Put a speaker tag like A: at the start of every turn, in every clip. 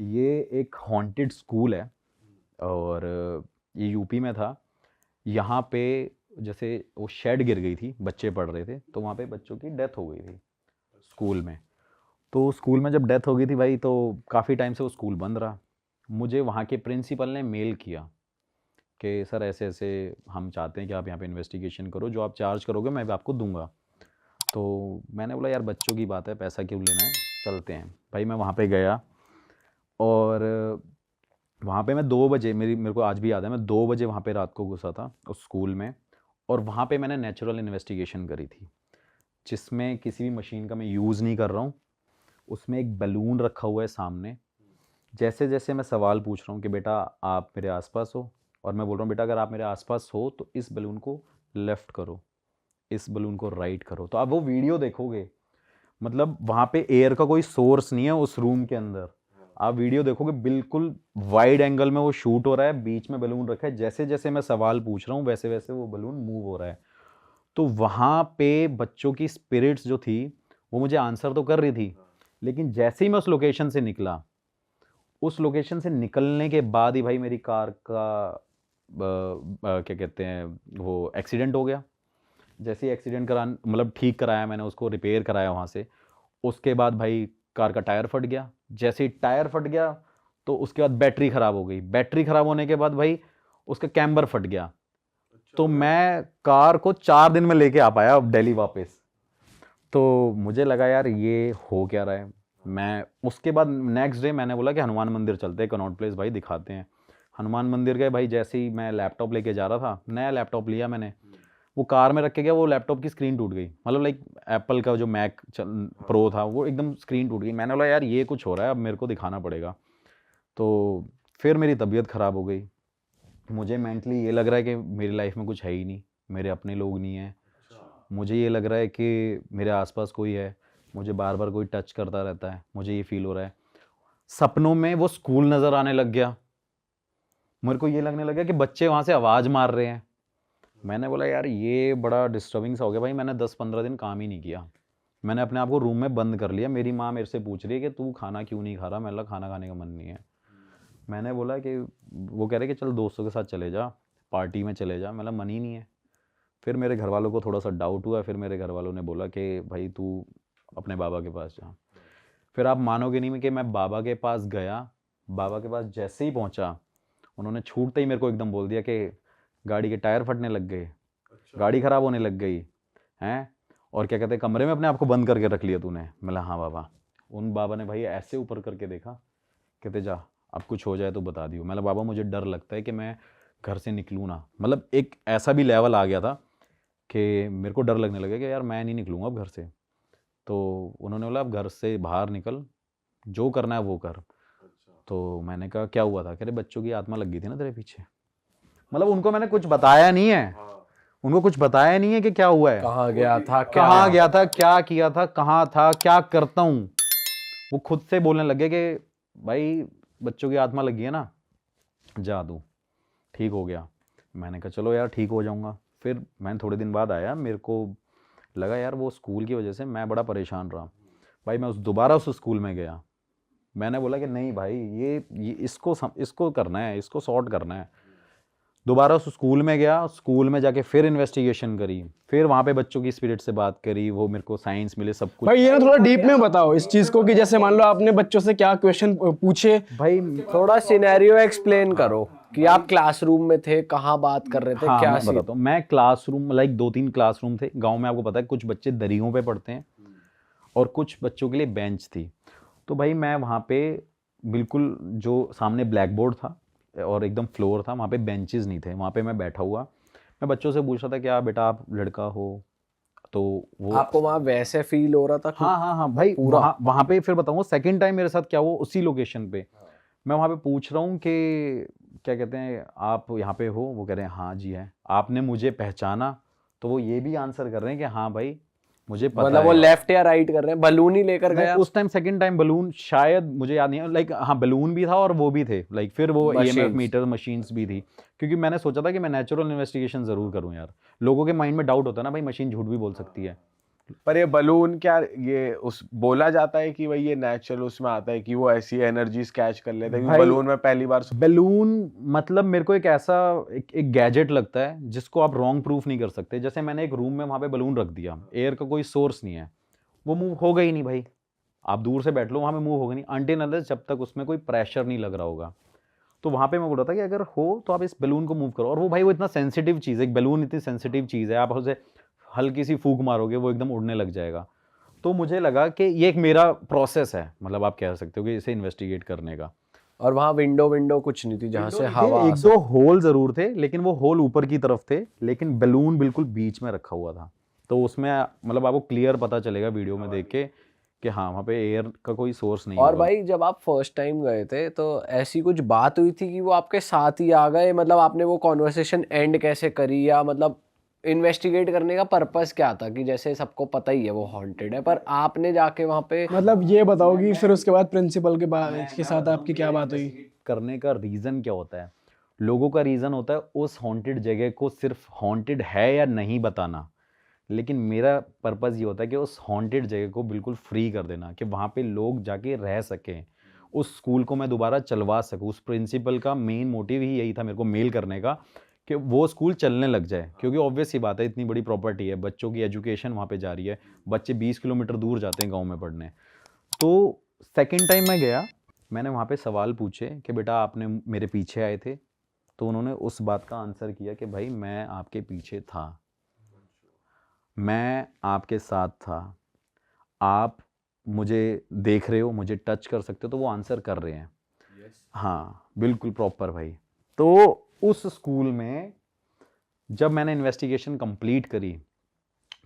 A: ये एक haunted school है और ये यूपी में था। यहाँ पे जैसे वो शेड गिर गई थी, बच्चे पढ़ रहे थे, तो वहाँ पे बच्चों की डेथ हो गई थी स्कूल में। तो स्कूल में जब डेथ हो गई थी भाई, तो काफ़ी टाइम से वो स्कूल बंद रहा। मुझे वहाँ के प्रिंसिपल ने मेल किया कि सर ऐसे ऐसे हम चाहते हैं कि आप यहाँ पे इन्वेस्टिगेशन करो, जो आप चार्ज करोगे मैं भी आपको दूंगा। तो मैंने बोला यार बच्चों की बात है, पैसा क्यों लेना है, चलते हैं। भाई मैं वहाँ पे गया और वहाँ पे मैं 2 बजे, मेरे को आज भी याद है, मैं 2 बजे वहाँ पे रात को घुसा था उस स्कूल में। और वहाँ पे मैंने नेचुरल इन्वेस्टिगेशन करी थी, जिसमें किसी भी मशीन का मैं यूज़ नहीं कर रहा हूँ। उसमें एक बैलून रखा हुआ है सामने। जैसे जैसे मैं सवाल पूछ रहा हूँ कि बेटा आप मेरे आसपास हो, और मैं बोल रहा हूँ बेटा अगर आप मेरे आसपास हो तो इस बैलून को लेफ़्ट करो, इस बैलून को राइट करो, तो आप वो वीडियो देखोगे। मतलब वहाँ पे एयर का कोई सोर्स नहीं है उस रूम के अंदर। आप वीडियो देखोगे, बिल्कुल वाइड एंगल में वो शूट हो रहा है, बीच में बलून रखा है, जैसे जैसे मैं सवाल पूछ रहा हूँ वैसे वैसे वो बलून मूव हो रहा है। तो वहाँ पे बच्चों की स्पिरिट्स जो थी वो मुझे आंसर तो कर रही थी, लेकिन जैसे ही मैं उस लोकेशन से निकला, उस लोकेशन से निकलने के बाद ही भाई मेरी कार का क्या कहते हैं वो एक्सीडेंट हो गया। जैसे ही एक्सीडेंट करा, मतलब ठीक कराया मैंने उसको, रिपेयर कराया वहाँ से। उसके बाद भाई कार का टायर फट गया। जैसे ही टायर फट गया तो उसके बाद बैटरी ख़राब हो गई। बैटरी ख़राब होने के बाद भाई उसका कैम्बर फट गया। तो मैं कार को 4 दिन में लेके आ पाया दिल्ली वापस। तो मुझे लगा यार ये हो क्या रहा है। मैं उसके बाद नेक्स्ट डे मैंने बोला कि हनुमान मंदिर चलते हैं, कनॉट प्लेस भाई, दिखाते हैं। हनुमान मंदिर गए भाई। जैसे ही मैं लैपटॉप लेके जा रहा था, नया लैपटॉप लिया मैंने, वो कार में रख के गया, वो लैपटॉप की स्क्रीन टूट गई। मतलब लाइक एप्पल का जो मैक प्रो था वो एकदम स्क्रीन टूट गई। मैंने बोला यार ये कुछ हो रहा है, अब मेरे को दिखाना पड़ेगा। तो फिर मेरी तबीयत ख़राब हो गई। मुझे मेंटली ये लग रहा है कि मेरी लाइफ में कुछ है ही नहीं, मेरे अपने लोग नहीं हैं। मुझे ये लग रहा है कि मेरे आसपास कोई है, मुझे बार बार कोई टच करता रहता है, मुझे ये फील हो रहा है। सपनों में वो स्कूल नज़र आने लग गया। मेरे को ये लगने लगा कि बच्चे वहाँ से आवाज़ मार रहे हैं। मैंने बोला यार ये बड़ा डिस्टर्बिंग सा हो गया भाई। मैंने 10-15 दिन काम ही नहीं किया। मैंने अपने आप को रूम में बंद कर लिया। मेरी माँ मेरे से पूछ रही है कि तू खाना क्यों नहीं खा रहा। मैंने बोला खाना खाने का मन नहीं है। मैंने बोला कि वो कह रहे कि चल दोस्तों के साथ चले जा, पार्टी में चले जा। मेरा मन ही नहीं है। फिर मेरे घर वालों को थोड़ा सा डाउट हुआ। फिर मेरे घर वालों ने बोला कि भाई तू अपने बाबा के पास जा। फिर आप मानोगे नहीं कि मैं बाबा के पास गया। बाबा के पास जैसे ही पहुंचा, उन्होंने छूटते ही मेरे को एकदम बोल दिया कि गाड़ी के टायर फटने लग गए, गाड़ी ख़राब होने लग गई हैं, और क्या कहते हैं कमरे में अपने आप को बंद करके रख लिया तूने। मैं हाँ बाबा। उन बाबा ने भाई ऐसे ऊपर करके देखा, कहते जा अब कुछ हो जाए तो बता दियो। मैं बाबा मुझे डर लगता है कि मैं घर से निकलूँ ना। मतलब एक ऐसा भी लेवल आ गया था कि मेरे को डर लगने लगा कि यार मैं नहीं निकलूँगा अब घर से। तो उन्होंने बोला अब घर से बाहर निकल, जो करना है वो कर। तो मैंने कहा क्या हुआ था? कह रहे बच्चों की आत्मा लग गई थी ना तेरे पीछे। मतलब उनको मैंने कुछ बताया नहीं है, उनको कुछ बताया नहीं है कि क्या हुआ है,
B: कहाँ गया था,
A: कहाँ गया था, क्या किया था, कहाँ था, क्या करता हूँ। वो खुद से बोलने लगे कि भाई बच्चों की आत्मा लगी है ना, जा दूँ, ठीक हो गया। मैंने कहा चलो यार ठीक हो जाऊँगा। फिर मैंने थोड़े दिन बाद आया, मेरे को लगा यार वो स्कूल की वजह से मैं बड़ा परेशान रहा। भाई मैं दोबारा उस स्कूल में गया। मैंने बोला कि नहीं भाई ये इसको करना है, इसको सॉर्ट करना है। दोबारा उस स्कूल में गया, स्कूल में जाके फिर इन्वेस्टिगेशन करी, फिर वहाँ पे बच्चों की स्पिरिट से बात करी, वो मेरे को साइंस मिले, सब कुछ।
B: भाई ये ना थोड़ा डीप में बताओ इस चीज को कि जैसे मान लो आपने बच्चों से क्या क्वेश्चन पूछे।
A: भाई
C: थोड़ा सिनेरियो एक्सप्लेन करो कि आप क्लासरूम में थे, कहाँ बात कर रहे थे,
A: हाँ
C: क्या
A: मैं बताता हूँ। मैं क्लासरूम, लाइक 2-3 क्लासरूम थे गांव में, आपको पता है कुछ बच्चे दरियों पे पढ़ते हैं और कुछ बच्चों के लिए बेंच थी। तो भाई मैं वहाँ पे बिल्कुल, जो सामने ब्लैक बोर्ड था और एकदम फ्लोर था, वहाँ पे बेंचेस नहीं थे। वहाँ पे मैं बैठा हुआ, मैं बच्चों से पूछ रहा था क्या बेटा आप लड़का हो? तो वो
C: आपको वहां वैसे फील हो रहा था कि
A: हाँ हाँ हाँ भाई,
C: पूरा
A: वहाँ वहाँ पे फिर बताऊँगा सेकंड टाइम मेरे साथ क्या हुआ उसी लोकेशन पे। मैं वहाँ पे पूछ रहा हूँ कि क्या कहते हैं आप यहाँ पे हो? वो कह रहे हैं हाँ जी है। आपने मुझे पहचाना? तो वो ये भी आंसर कर रहे हैं कि हाँ भाई मुझे पता
C: मतलब वो
A: है।
C: लेफ्ट या राइट कर रहे हैं, बलून ही लेकर
A: नहीं
C: गया
A: उस टाइम सेकंड टाइम बलून, शायद मुझे याद नहीं है, लाइक हाँ बलून भी था और वो भी थे, लाइक फिर वो ईएमएफ
C: मशीन्स।
A: मीटर मशीन्स भी थी। क्योंकि मैंने सोचा था कि मैं नेचुरल इन्वेस्टिगेशन ज़रूर करूँ यार। लोगों के माइंड में डाउट होता है ना भाई, मशीन झूठ भी बोल सकती है।
D: पर ये बलून क्या ये उस बोला जाता है कि भाई ये नेचुरल उसमें आता है कि वो ऐसी एनर्जीज कैच कर लेता है?
A: भाई,
D: बलून में पहली बार
A: बैलून मतलब मेरे को एक ऐसा एक गैजेट लगता है जिसको आप रॉन्ग प्रूफ नहीं कर सकते। जैसे मैंने एक रूम में वहाँ पे बैलून रख दिया, एयर का कोई सोर्स नहीं है, वो मूव होगा ही नहीं भाई। आप दूर से बैठ लो, वहाँ पे मूव होगा नहीं अनटिल अनलेस जब तक उसमें कोई प्रेशर नहीं लग रहा होगा। तो वहाँ पे मैं बोल रहा था कि अगर हो तो आप इस बैलून को मूव करो। और वो भाई वो इतना सेंसिटिव चीज़ है, एक बैलून इतनी सेंसिटिव चीज़ है, आप उसे हल्की सी फूंक मारोगे वो एकदम उड़ने लग जाएगा। तो मुझे लगा कि ये एक मेरा प्रोसेस है, मतलब आप कह सकते हो कि इसे इन्वेस्टिगेट करने का।
C: और वहाँ विंडो कुछ नहीं थी जहाँ से
A: थे,
C: हवा
A: एक दो होल जरूर थे, लेकिन वो होल ऊपर की तरफ थे, लेकिन बैलून बिल्कुल बीच में रखा हुआ था। तो उसमें मतलब आपको क्लियर पता चलेगा वीडियो में देख के कि हाँ वहाँ पे एयर का कोई सोर्स नहीं
C: और
A: होगा।
C: भाई जब आप फर्स्ट टाइम गए थे तो ऐसी कुछ बात हुई थी कि वो आपके साथ ही आ गए, मतलब आपने वो कॉन्वर्सेशन एंड कैसे करी, या मतलब इन्वेस्टिगेट करने का पर्पस क्या था? कि जैसे सबको पता ही है वो हॉन्टेड है, पर आपने जाके वहाँ पे
B: मतलब ये बताओ कि फिर उसके बाद प्रिंसिपल के साथ आपकी क्या बात हुई?
A: करने का रीज़न क्या होता है? लोगों का रीज़न होता है उस हॉन्टेड जगह को सिर्फ हॉन्टेड है या नहीं बताना, लेकिन मेरा पर्पज़ ये होता है कि उस हॉन्टेड जगह को बिल्कुल फ्री कर देना, कि वहाँ पे लोग जाके रह सकें, उस स्कूल को मैं दोबारा चलवा सकूँ। उस प्रिंसिपल का मेन मोटिव ही यही था मेरे को मेल करने का, कि वो स्कूल चलने लग जाए। क्योंकि ऑब्वियस ही बात है, इतनी बड़ी प्रॉपर्टी है, बच्चों की एजुकेशन वहाँ पे जा रही है, बच्चे 20 किलोमीटर दूर जाते हैं गाँव में पढ़ने। तो सेकेंड टाइम मैं गया, मैंने वहाँ पे सवाल पूछे कि बेटा आपने मेरे पीछे आए थे? तो उन्होंने उस बात का आंसर किया कि भाई मैं आपके पीछे था, मैं आपके साथ था, आप मुझे देख रहे हो, मुझे टच कर सकते हो। तो वो आंसर कर रहे हैं। हाँ बिल्कुल प्रॉपर भाई। तो उस स्कूल में जब मैंने इन्वेस्टिगेशन कंप्लीट करी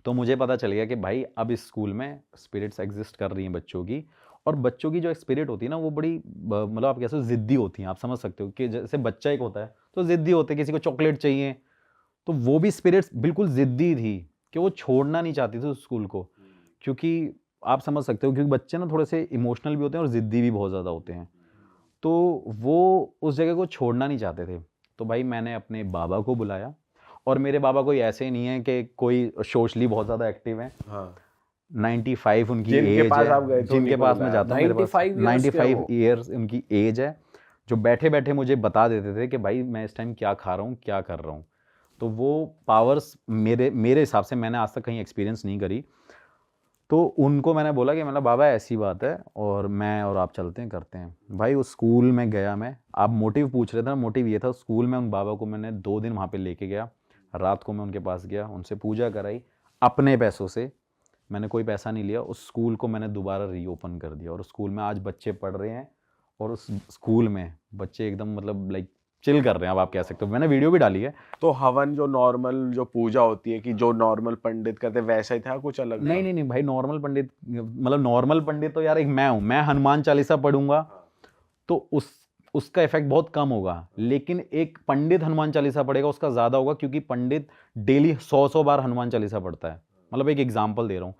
A: तो मुझे पता चल गया कि भाई अब इस स्कूल में स्पिरिट्स एग्जिस्ट कर रही हैं बच्चों की। और बच्चों की जो स्पिरिट होती है ना वो बड़ी मतलब आप कैसे ज़िद्दी होती हैं। आप समझ सकते हो कि जैसे बच्चा एक होता है तो ज़िद्दी होते हैं, किसी को चॉकलेट चाहिए, तो वो भी स्पिरिट्स बिल्कुल ज़िद्दी थी कि वो छोड़ना नहीं चाहती थी उस स्कूल को। क्योंकि आप समझ सकते हो क्योंकि बच्चे ना थोड़े से इमोशनल भी होते हैं और ज़िद्दी भी बहुत ज़्यादा होते हैं, तो वो उस जगह को छोड़ना नहीं चाहते थे। तो भाई मैंने अपने बाबा को बुलाया, और मेरे बाबा कोई ऐसे ही नहीं है कि कोई सोशली बहुत ज़्यादा एक्टिव हैं।
D: हाँ
A: 95 उनकी
D: जिनके
A: एज
D: पास
A: है,
D: आप गए थे
A: जिनके
D: उन्हीं को
A: पास मैं
D: बुलाया।
A: जाता हूँ, मेरे पास
C: 95 years के
A: 95
C: वो।
A: ईयर्स उनकी एज है, जो बैठे बैठे मुझे बता देते थे कि भाई मैं इस टाइम क्या खा रहा हूँ, क्या कर रहा हूँ। तो वो पावर्स मेरे हिसाब से मैंने आज तक कहीं एक्सपीरियंस नहीं करी। तो उनको मैंने बोला कि मतलब बाबा ऐसी बात है और मैं और आप चलते हैं, करते हैं। भाई उस स्कूल में गया मैं, आप मोटिव पूछ रहे थे ना, मोटिव ये था स्कूल में उन बाबा को मैंने 2 दिन वहाँ पे लेके गया। रात को मैं उनके पास गया, उनसे पूजा कराई अपने पैसों से, मैंने कोई पैसा नहीं लिया। उस स्कूल को मैंने दोबारा रीओपन कर दिया और उस स्कूल में आज बच्चे पढ़ रहे हैं। और उस स्कूल में बच्चे एकदम मतलब लाइक चिल कर रहे हैं, अब आप कह सकते हो। मैंने वीडियो भी डाली है।
D: तो हवन जो नॉर्मल जो पूजा होती है कि जो नॉर्मल पंडित करते हैं वैसा ही था, कुछ अलग था?
A: नहीं भाई, नॉर्मल पंडित मतलब नॉर्मल पंडित तो यार एक मैं हूँ, मैं हनुमान चालीसा पढ़ूंगा तो उसका इफेक्ट बहुत कम होगा। लेकिन एक पंडित हनुमान चालीसा पढ़ेगा उसका ज़्यादा होगा, क्योंकि पंडित डेली 100 बार हनुमान चालीसा पढ़ता है। मतलब एक एग्जाम्पल दे रहा हूँ।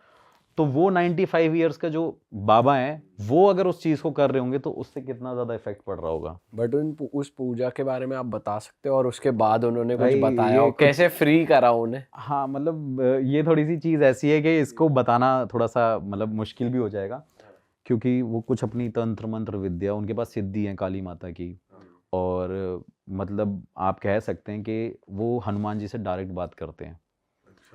A: तो वो 95 ईयर्स का जो बाबा है वो अगर उस चीज़ को कर रहे होंगे तो उससे कितना ज़्यादा इफेक्ट पड़ रहा होगा।
C: बट उस पूजा के बारे में आप बता सकते हो, और उसके बाद उन्होंने कुछ
A: भाई,
C: बताया
A: ये
C: हो,
A: कुछ-
C: कैसे फ्री करा उन्हें?
A: हाँ मतलब ये थोड़ी सी चीज़ ऐसी है कि इसको बताना थोड़ा सा मतलब मुश्किल भी हो जाएगा, क्योंकि वो कुछ अपनी तंत्र मंत्र विद्या, उनके पास सिद्धि है काली माता की। और मतलब आप कह सकते हैं कि वो हनुमान जी से डायरेक्ट बात करते हैं,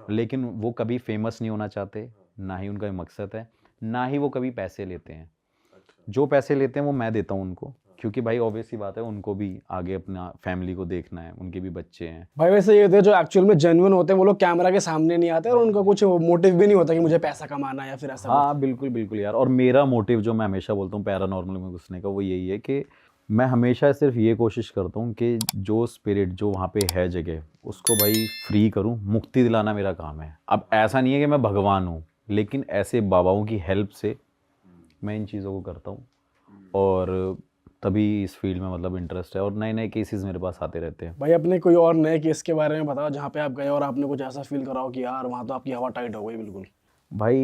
A: लेकिन वो कभी फेमस नहीं होना चाहते, ना ही उनका ये मकसद है, ना ही वो कभी पैसे लेते हैं। जो पैसे लेते हैं वो मैं देता हूँ उनको, क्योंकि भाई ऑब्वियस ही बात है उनको भी आगे अपना फैमिली को देखना है, उनके भी बच्चे हैं।
B: भाई वैसे ये होते हैं जो एक्चुअल में जेन्युइन होते हैं वो लोग कैमरा के सामने नहीं आते और उनका कुछ मोटिव भी नहीं होता कि मुझे पैसा कमाना या फिर ऐसा कुछ।
A: हाँ बिल्कुल बिल्कुल यार। और मेरा मोटिव जो मैं हमेशा बोलता हूँ पैरानॉर्मल में घुसने का, वो यही है कि मैं हमेशा सिर्फ ये कोशिश करता हूँ कि जो स्पिरिट जो वहाँ पे है जगह, उसको भाई फ्री करूँ, मुक्ति दिलाना मेरा काम है। अब ऐसा नहीं है कि मैं भगवान हूँ, लेकिन ऐसे बाबाओं की हेल्प से मैं इन चीज़ों को करता हूँ। और तभी इस फील्ड में मतलब इंटरेस्ट है, और नए नए केसेस मेरे पास आते रहते हैं।
B: भाई अपने कोई और नए केस के बारे में बताओ जहाँ पे आप गए और आपने कुछ ऐसा फील करा हो कि यार वहाँ तो आपकी हवा टाइट हो गई बिल्कुल।
A: भाई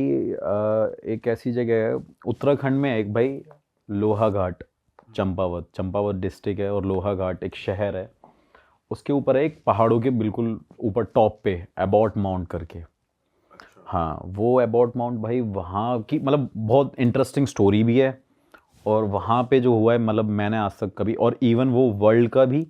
A: एक ऐसी जगह है उत्तराखंड में, एक भाई लोहा घाट, चंपावत डिस्ट्रिक्ट है, और लोहा घाट एक शहर है। उसके ऊपर है एक पहाड़ों के बिल्कुल ऊपर टॉप पे एबॉट माउंट करके। हाँ, वो एबॉट माउंट भाई वहाँ की मतलब बहुत इंटरेस्टिंग स्टोरी भी है। और वहाँ पे जो हुआ है मतलब मैंने आज तक कभी, और इवन वो वर्ल्ड का भी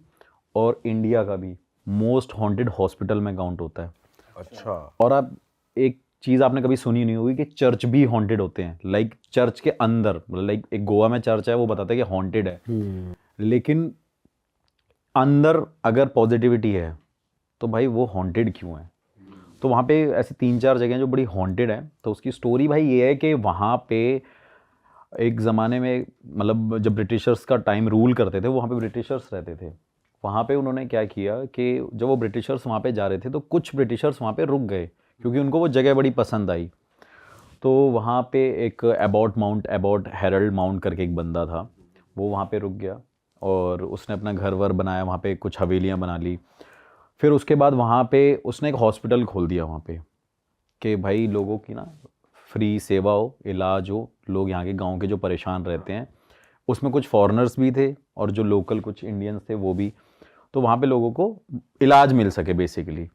A: और इंडिया का भी मोस्ट हॉन्टेड हॉस्पिटल में काउंट होता है।
D: अच्छा।
A: और आप एक चीज़ आपने कभी सुनी नहीं होगी कि चर्च भी हॉन्टेड होते हैं, लाइक चर्च के अंदर, मतलब लाइक एक गोवा में चर्च है वो बताता है कि हॉन्टेड है, लेकिन अंदर अगर पॉजिटिविटी है तो भाई वो हॉन्टेड क्यों है। तो वहाँ पे ऐसी 3-4 जगह जो बड़ी हॉन्टेड है। तो उसकी स्टोरी भाई ये है कि वहाँ पे एक ज़माने में मतलब जब ब्रिटिशर्स का टाइम रूल करते थे, वहाँ पे ब्रिटिशर्स रहते थे। वहाँ पे उन्होंने क्या किया कि जब वो ब्रिटिशर्स वहाँ पे जा रहे थे तो कुछ ब्रिटिशर्स वहाँ पे रुक गए क्योंकि उनको वो जगह बड़ी पसंद आई। तो वहाँ पे एक एबॉट हेरल्ड माउंट करके एक बंदा था, वो वहाँ पे रुक गया और उसने अपना घर वर बनाया, वहाँ पे कुछ हवेलियाँ बना ली। फिर उसके बाद वहाँ पे उसने एक हॉस्पिटल खोल दिया वहाँ पे कि भाई लोगों की ना फ्री सेवा हो, इलाज हो, लोग यहाँ के गांव के जो परेशान रहते हैं। उसमें कुछ फॉरेनर्स भी थे और जो लोकल कुछ इंडियंस थे वो भी, तो वहाँ पे लोगों को इलाज मिल सके बेसिकली।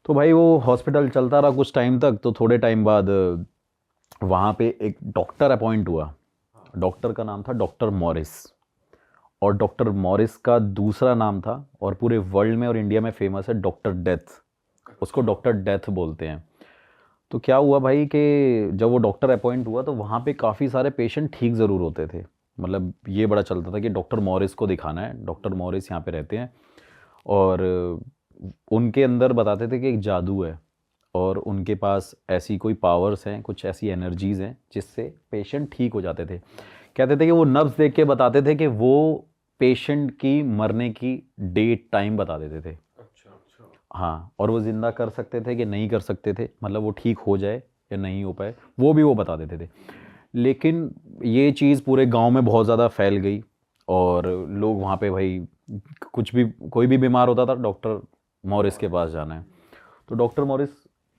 A: तो भाई वो हॉस्पिटल चलता रहा कुछ टाइम तक। तो थोड़े टाइम बाद वहाँ पे एक डॉक्टर अपॉइंट हुआ। डॉक्टर का नाम था डॉक्टर मॉरिस, और डॉक्टर मॉरिस का दूसरा नाम था और पूरे वर्ल्ड में और इंडिया में फेमस है डॉक्टर डेथ। उसको डॉक्टर डेथ बोलते हैं। तो क्या हुआ भाई कि जब वो डॉक्टर अपॉइंट हुआ तो वहाँ पे काफ़ी सारे पेशेंट ठीक ज़रूर होते थे। मतलब ये बड़ा चलता था कि डॉक्टर मॉरिस को दिखाना है, डॉक्टर मॉरिस यहाँ पे रहते हैं। और उनके अंदर बताते थे कि एक जादू है और उनके पास ऐसी कोई पावर्स हैं, कुछ ऐसी एनर्जीज़ हैं जिससे पेशेंट ठीक हो जाते थे। कहते थे कि वो नब्ज़ देख के बताते थे कि वो पेशेंट की मरने की डेट टाइम बता देते थे। हाँ, और वो ज़िंदा कर सकते थे कि नहीं कर सकते थे, मतलब वो ठीक हो जाए या नहीं हो पाए वो भी वो बता देते थे। लेकिन ये चीज़ पूरे गांव में बहुत ज़्यादा फैल गई और लोग वहाँ पे भाई कुछ भी, कोई भी बीमार होता था डॉक्टर मॉरिस के पास जाना है। तो डॉक्टर मॉरिस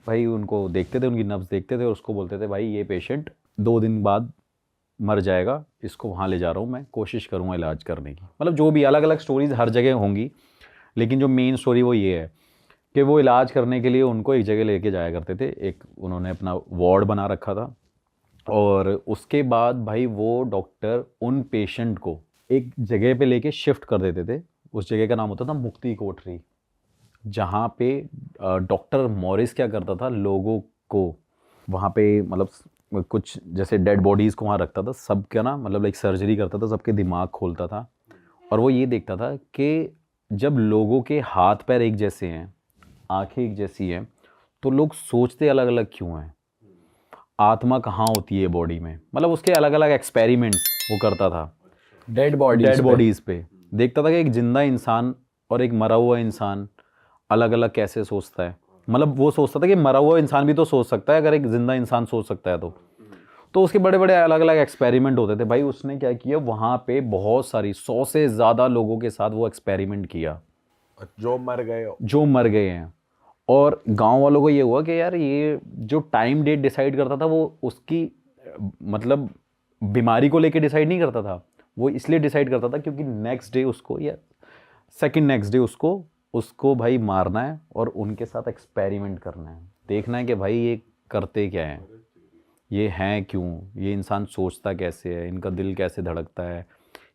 A: भाई उनको देखते थे, उनकी नब्ज़ देखते थे और उसको बोलते थे भाई ये पेशेंट 2 दिन बाद मर जाएगा, इसको वहाँ ले जा रहा हूँ, मैं कोशिश करूँगा इलाज करने की। मतलब जो भी अलग अलग स्टोरीज़ हर जगह होंगी, लेकिन जो मेन स्टोरी वो ये है कि वो इलाज करने के लिए उनको एक जगह लेके जाया करते थे। एक उन्होंने अपना वार्ड बना रखा था और उसके बाद भाई वो डॉक्टर उन पेशेंट को एक जगह पे लेके शिफ्ट कर देते थे। उस जगह का नाम होता था मुक्ति कोठरी, जहाँ पे डॉक्टर मॉरिस क्या करता था, लोगों को वहाँ पे मतलब कुछ जैसे डेड बॉडीज़ को वहाँ रखता था, सबका ना मतलब एक सर्जरी करता था, सबके दिमाग खोलता था। और वो ये देखता था कि जब लोगों के हाथ पैर एक जैसे हैं, आंखें एक जैसी हैं, तो लोग सोचते अलग अलग क्यों हैं, आत्मा कहाँ होती है बॉडी में। मतलब उसके अलग अलग एक्सपेरिमेंट्स वो करता था
B: डेड
A: बॉडीज़ पे। देखता था कि एक जिंदा इंसान और एक मरा हुआ इंसान अलग अलग कैसे सोचता है। मतलब वो सोचता था कि मरा हुआ इंसान भी तो सोच सकता है अगर एक जिंदा इंसान सोच सकता है तो उसके बड़े बड़े अलग अलग एक्सपेरिमेंट होते थे। भाई उसने क्या किया, वहाँ पे बहुत सारी 100 से ज़्यादा लोगों के साथ वो एक्सपेरिमेंट किया
D: जो मर गए
A: हैं। और गांव वालों को ये हुआ कि यार ये जो टाइम डेट डिसाइड करता था वो उसकी मतलब बीमारी को लेके डिसाइड नहीं करता था, वो इसलिए डिसाइड करता था क्योंकि नेक्स्ट डे उसको या सेकंड नेक्स्ट डे उसको भाई मारना है और उनके साथ एक्सपेरिमेंट करना है, देखना है कि भाई ये करते क्या हैं, ये हैं क्यों, ये इंसान सोचता कैसे है, इनका दिल कैसे धड़कता है,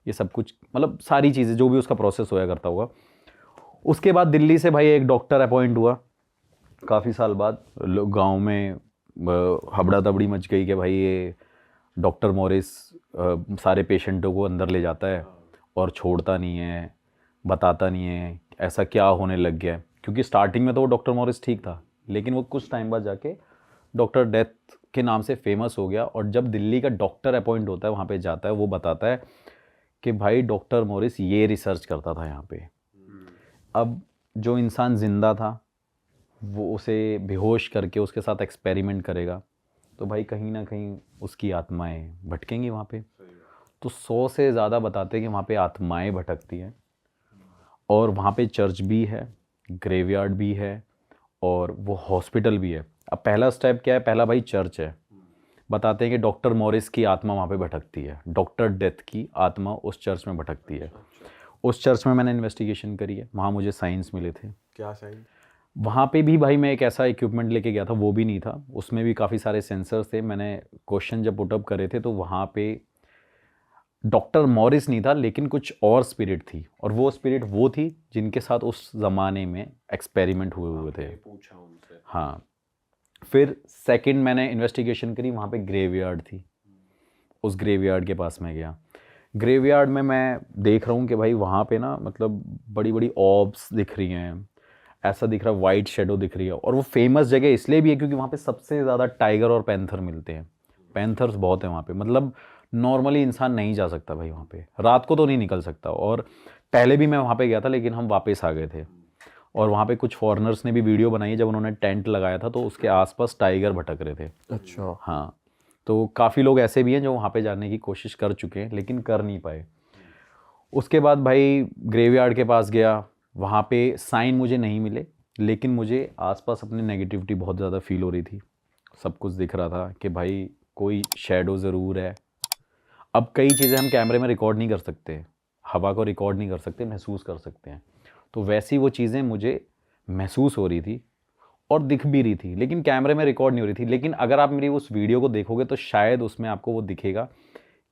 A: ये सब कुछ मतलब सारी चीज़ें जो भी उसका प्रोसेस होया करता होगा। उसके बाद दिल्ली से भाई एक डॉक्टर अपॉइंट हुआ काफ़ी साल बाद। गांव में हबड़ा तबड़ी मच गई कि भाई ये डॉक्टर मॉरिस सारे पेशेंटों को अंदर ले जाता है और छोड़ता नहीं है, बताता नहीं है ऐसा क्या होने लग गया है। क्योंकि स्टार्टिंग में तो वो डॉक्टर मॉरिस ठीक था, लेकिन वो कुछ टाइम बाद जाके डॉक्टर डेथ के नाम से फेमस हो गया। और जब दिल्ली का डॉक्टर अपॉइंट होता है वहाँ पे जाता है, वो बताता है कि भाई डॉक्टर मॉरिस ये रिसर्च करता था यहाँ पे। अब जो इंसान ज़िंदा था वो उसे बेहोश करके उसके साथ एक्सपेरिमेंट करेगा, तो भाई कहीं ना कहीं उसकी आत्माएं भटकेंगी वहाँ पे। तो 100 से ज़्यादा बताते हैं कि वहाँ पे आत्माएं भटकती हैं। और वहाँ पे चर्च भी है, ग्रेवयार्ड भी है और वो हॉस्पिटल भी है। अब पहला स्टेप क्या है, पहला भाई चर्च है। बताते हैं कि डॉक्टर मॉरिस की आत्मा वहाँ पे भटकती है, डॉक्टर डेथ की आत्मा उस चर्च में भटकती है। उस चर्च में मैंने इन्वेस्टिगेशन करी है, वहाँ मुझे साइंस मिले थे।
D: क्या साइंस?
A: वहाँ पे भी भाई मैं एक ऐसा इक्विपमेंट लेके गया था, वो भी नहीं था, उसमें भी काफ़ी सारे सेंसर्स थे। मैंने क्वेश्चन जब पुटअप करे थे तो वहाँ पे डॉक्टर मॉरिस नहीं था, लेकिन कुछ और स्पिरिट थी, और वो स्पिरिट वो थी जिनके साथ उस ज़माने में एक्सपेरिमेंट हुए हुए थे।
D: पूछा उनसे।
A: हाँ। फिर सेकंड मैंने इन्वेस्टिगेशन करी, वहाँ पे ग्रेवयार्ड थी, उस ग्रेवयार्ड के पास मैं गया। ग्रेवयार्ड में मैं देख रहा हूँ कि भाई वहाँ पे ना मतलब बड़ी बड़ी ऑब्स दिख रही हैं, ऐसा दिख रहा है, वाइट शेडो दिख रही है। और वो फेमस जगह इसलिए भी है क्योंकि वहाँ पे सबसे ज़्यादा टाइगर और पैंथर मिलते हैं। पैंथर्स बहुत हैं वहाँ पे, मतलब नॉर्मली इंसान नहीं जा सकता भाई वहाँ पे, रात को तो नहीं निकल सकता। और पहले भी मैं वहाँ पे गया था, लेकिन हम वापस आ गए थे। और वहाँ पे कुछ फॉरेनर्स ने भी वीडियो बनाई है, जब उन्होंने टेंट लगाया था तो उसके आसपास टाइगर भटक रहे थे।
C: अच्छा।
A: हाँ, तो काफ़ी लोग ऐसे भी हैं जो वहाँ पे जाने की कोशिश कर चुके हैं लेकिन कर नहीं पाए। उसके बाद भाई ग्रेवयार्ड के पास गया, वहाँ पे साइन मुझे नहीं मिले, लेकिन मुझे आसपास अपनी नेगेटिविटी बहुत ज़्यादा फील हो रही थी। सब कुछ दिख रहा था कि भाई कोई शैडो ज़रूर है। अब कई चीज़ें हम कैमरे में रिकॉर्ड नहीं कर सकते, हवा को रिकॉर्ड नहीं कर सकते, महसूस कर सकते हैं। तो वैसी वो चीज़ें मुझे महसूस हो रही थी और दिख भी रही थी, लेकिन कैमरे में रिकॉर्ड नहीं हो रही थी। लेकिन अगर आप मेरी उस वीडियो को देखोगे तो शायद उसमें आपको वो दिखेगा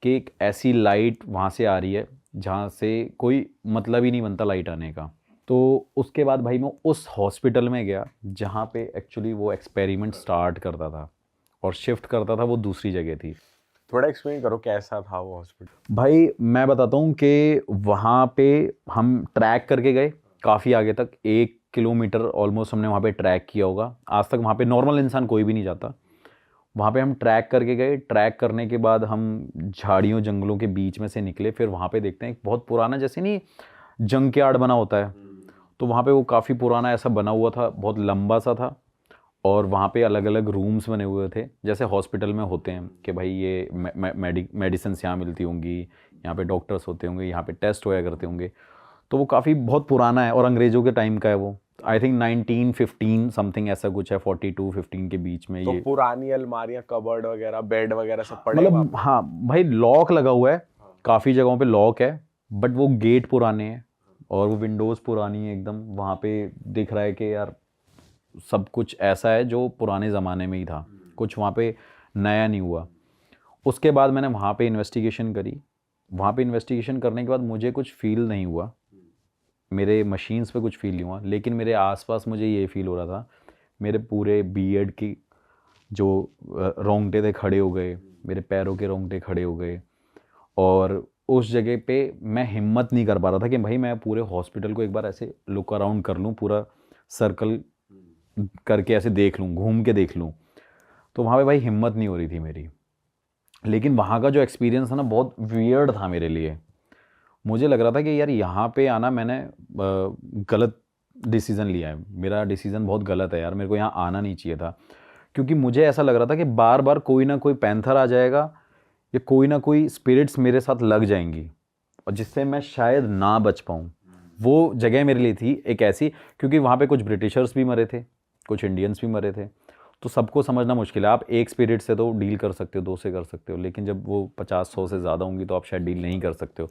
A: कि एक ऐसी लाइट वहाँ से आ रही है जहाँ से कोई मतलब ही नहीं बनता लाइट आने का। तो उसके बाद भाई मैं उस हॉस्पिटल में गया जहाँ पे एक्चुअली वो एक्सपेरिमेंट स्टार्ट करता था और शिफ्ट करता था, वो दूसरी जगह थी।
D: थोड़ा एक्सप्लेन करो कैसा था वो हॉस्पिटल।
A: भाई मैं बताता हूँ कि वहाँ पे हम ट्रैक करके गए काफ़ी आगे तक, 1 किलोमीटर ऑलमोस्ट हमने वहाँ पे ट्रैक किया होगा। आज तक वहाँ पे नॉर्मल इंसान कोई भी नहीं जाता। वहाँ पे हम ट्रैक करके गए, ट्रैक करने के बाद हम झाड़ियों जंगलों के बीच में से निकले। फिर वहाँ पे देखते हैं एक बहुत पुराना, जैसे नहीं जंक यार्ड बना होता है, तो वहाँ पे वो काफ़ी पुराना ऐसा बना हुआ था, बहुत लंबा सा था। और वहाँ पे अलग अलग रूम्स बने हुए थे, जैसे हॉस्पिटल में होते हैं कि भाई ये मेडिसिन यहाँ मिलती होंगी, यहाँ पे डॉक्टर्स होते होंगे, यहाँ पे टेस्ट होया करते होंगे। तो वो काफ़ी बहुत पुराना है और अंग्रेज़ों के टाइम का है वो। आई थिंक 1915 समथिंग ऐसा कुछ है, 42-15 के बीच में
D: तो
A: ये।
D: पुरानी अलमारियां, कबर्ड वगैरह, बेड वगैरह सब पड़े हैं वहाँ
A: मतलब
D: पे?
A: हाँ भाई, लॉक लगा हुआ है, काफ़ी जगहों पे लॉक है, बट वो गेट पुराने हैं और वो विंडोज़ पुरानी है एकदम। वहाँ पे दिख रहा है कि यार सब कुछ ऐसा है जो पुराने ज़माने में ही था, कुछ वहाँ पे नया नहीं हुआ। उसके बाद मैंने वहाँ पे इन्वेस्टिगेशन करी। वहाँ पे इन्वेस्टिगेशन करने के बाद मुझे कुछ फील नहीं हुआ, मेरे मशीन्स पे कुछ फील नहीं हुआ, लेकिन मेरे आसपास मुझे ये फील हो रहा था, मेरे पूरे बियर्ड की जो रोंगटे थे खड़े हो गए, मेरे पैरों के रोंगटे खड़े हो गए। और उस जगह पे मैं हिम्मत नहीं कर पा रहा था कि भाई मैं पूरे हॉस्पिटल को एक बार ऐसे लुक अराउंड कर लूँ, पूरा सर्कल करके ऐसे देख लूँ, घूम के देख लूँ। तो वहाँ पे भाई हिम्मत नहीं हो रही थी मेरी। लेकिन वहाँ का जो एक्सपीरियंस था ना, बहुत वियर्ड था मेरे लिए। मुझे लग रहा था कि यार यहाँ पे आना मैंने गलत डिसीज़न लिया है, मेरा डिसीज़न बहुत गलत है यार, मेरे को यहाँ आना नहीं चाहिए था। क्योंकि मुझे ऐसा लग रहा था कि बार बार कोई ना कोई पैंथर आ जाएगा या कोई ना कोई स्पिरिट्स मेरे साथ लग जाएंगी और जिससे मैं शायद ना बच पाऊँ। वो जगह मेरे लिए थी एक ऐसी, क्योंकि वहाँ पे कुछ ब्रिटिशर्स भी मरे थे, कुछ इंडियंस भी मरे थे। तो सबको समझना मुश्किल है। आप एक स्पिरिट से तो डील कर सकते हो, 2 से कर सकते हो, लेकिन जब वो 50-100 से ज़्यादा होंगी तो आप शायद डील नहीं कर सकते हो।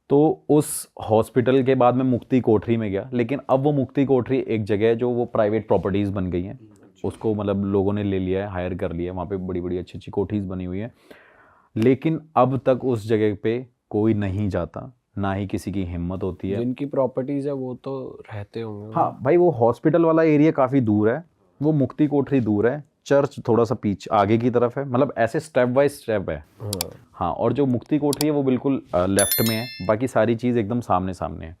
A: तो उस हॉस्पिटल के बाद मैं मुक्ति कोठरी में गया, लेकिन अब वो मुक्ति कोठरी एक जगह है जो वो प्राइवेट प्रॉपर्टीज़ बन गई हैं, उसको मतलब लोगों ने ले लिया है, हायर कर लिया है। वहाँ पे बड़ी बड़ी अच्छी अच्छी कोठीज़ बनी हुई हैं, लेकिन अब तक उस जगह पे कोई नहीं जाता, ना ही किसी की हिम्मत होती है।
C: जिनकी प्रॉपर्टीज है वो तो रहते होंगे।
A: हाँ भाई, वो हॉस्पिटल वाला एरिया काफ़ी दूर है, वो मुक्ति कोठरी दूर है, चर्च थोड़ा सा पीछे आगे की तरफ है, मतलब ऐसे स्टेप बाय स्टेप है। हाँ, और जो मुक्ति कोठरी है वो बिल्कुल लेफ्ट में है, बाकी सारी चीज़ एकदम सामने सामने है।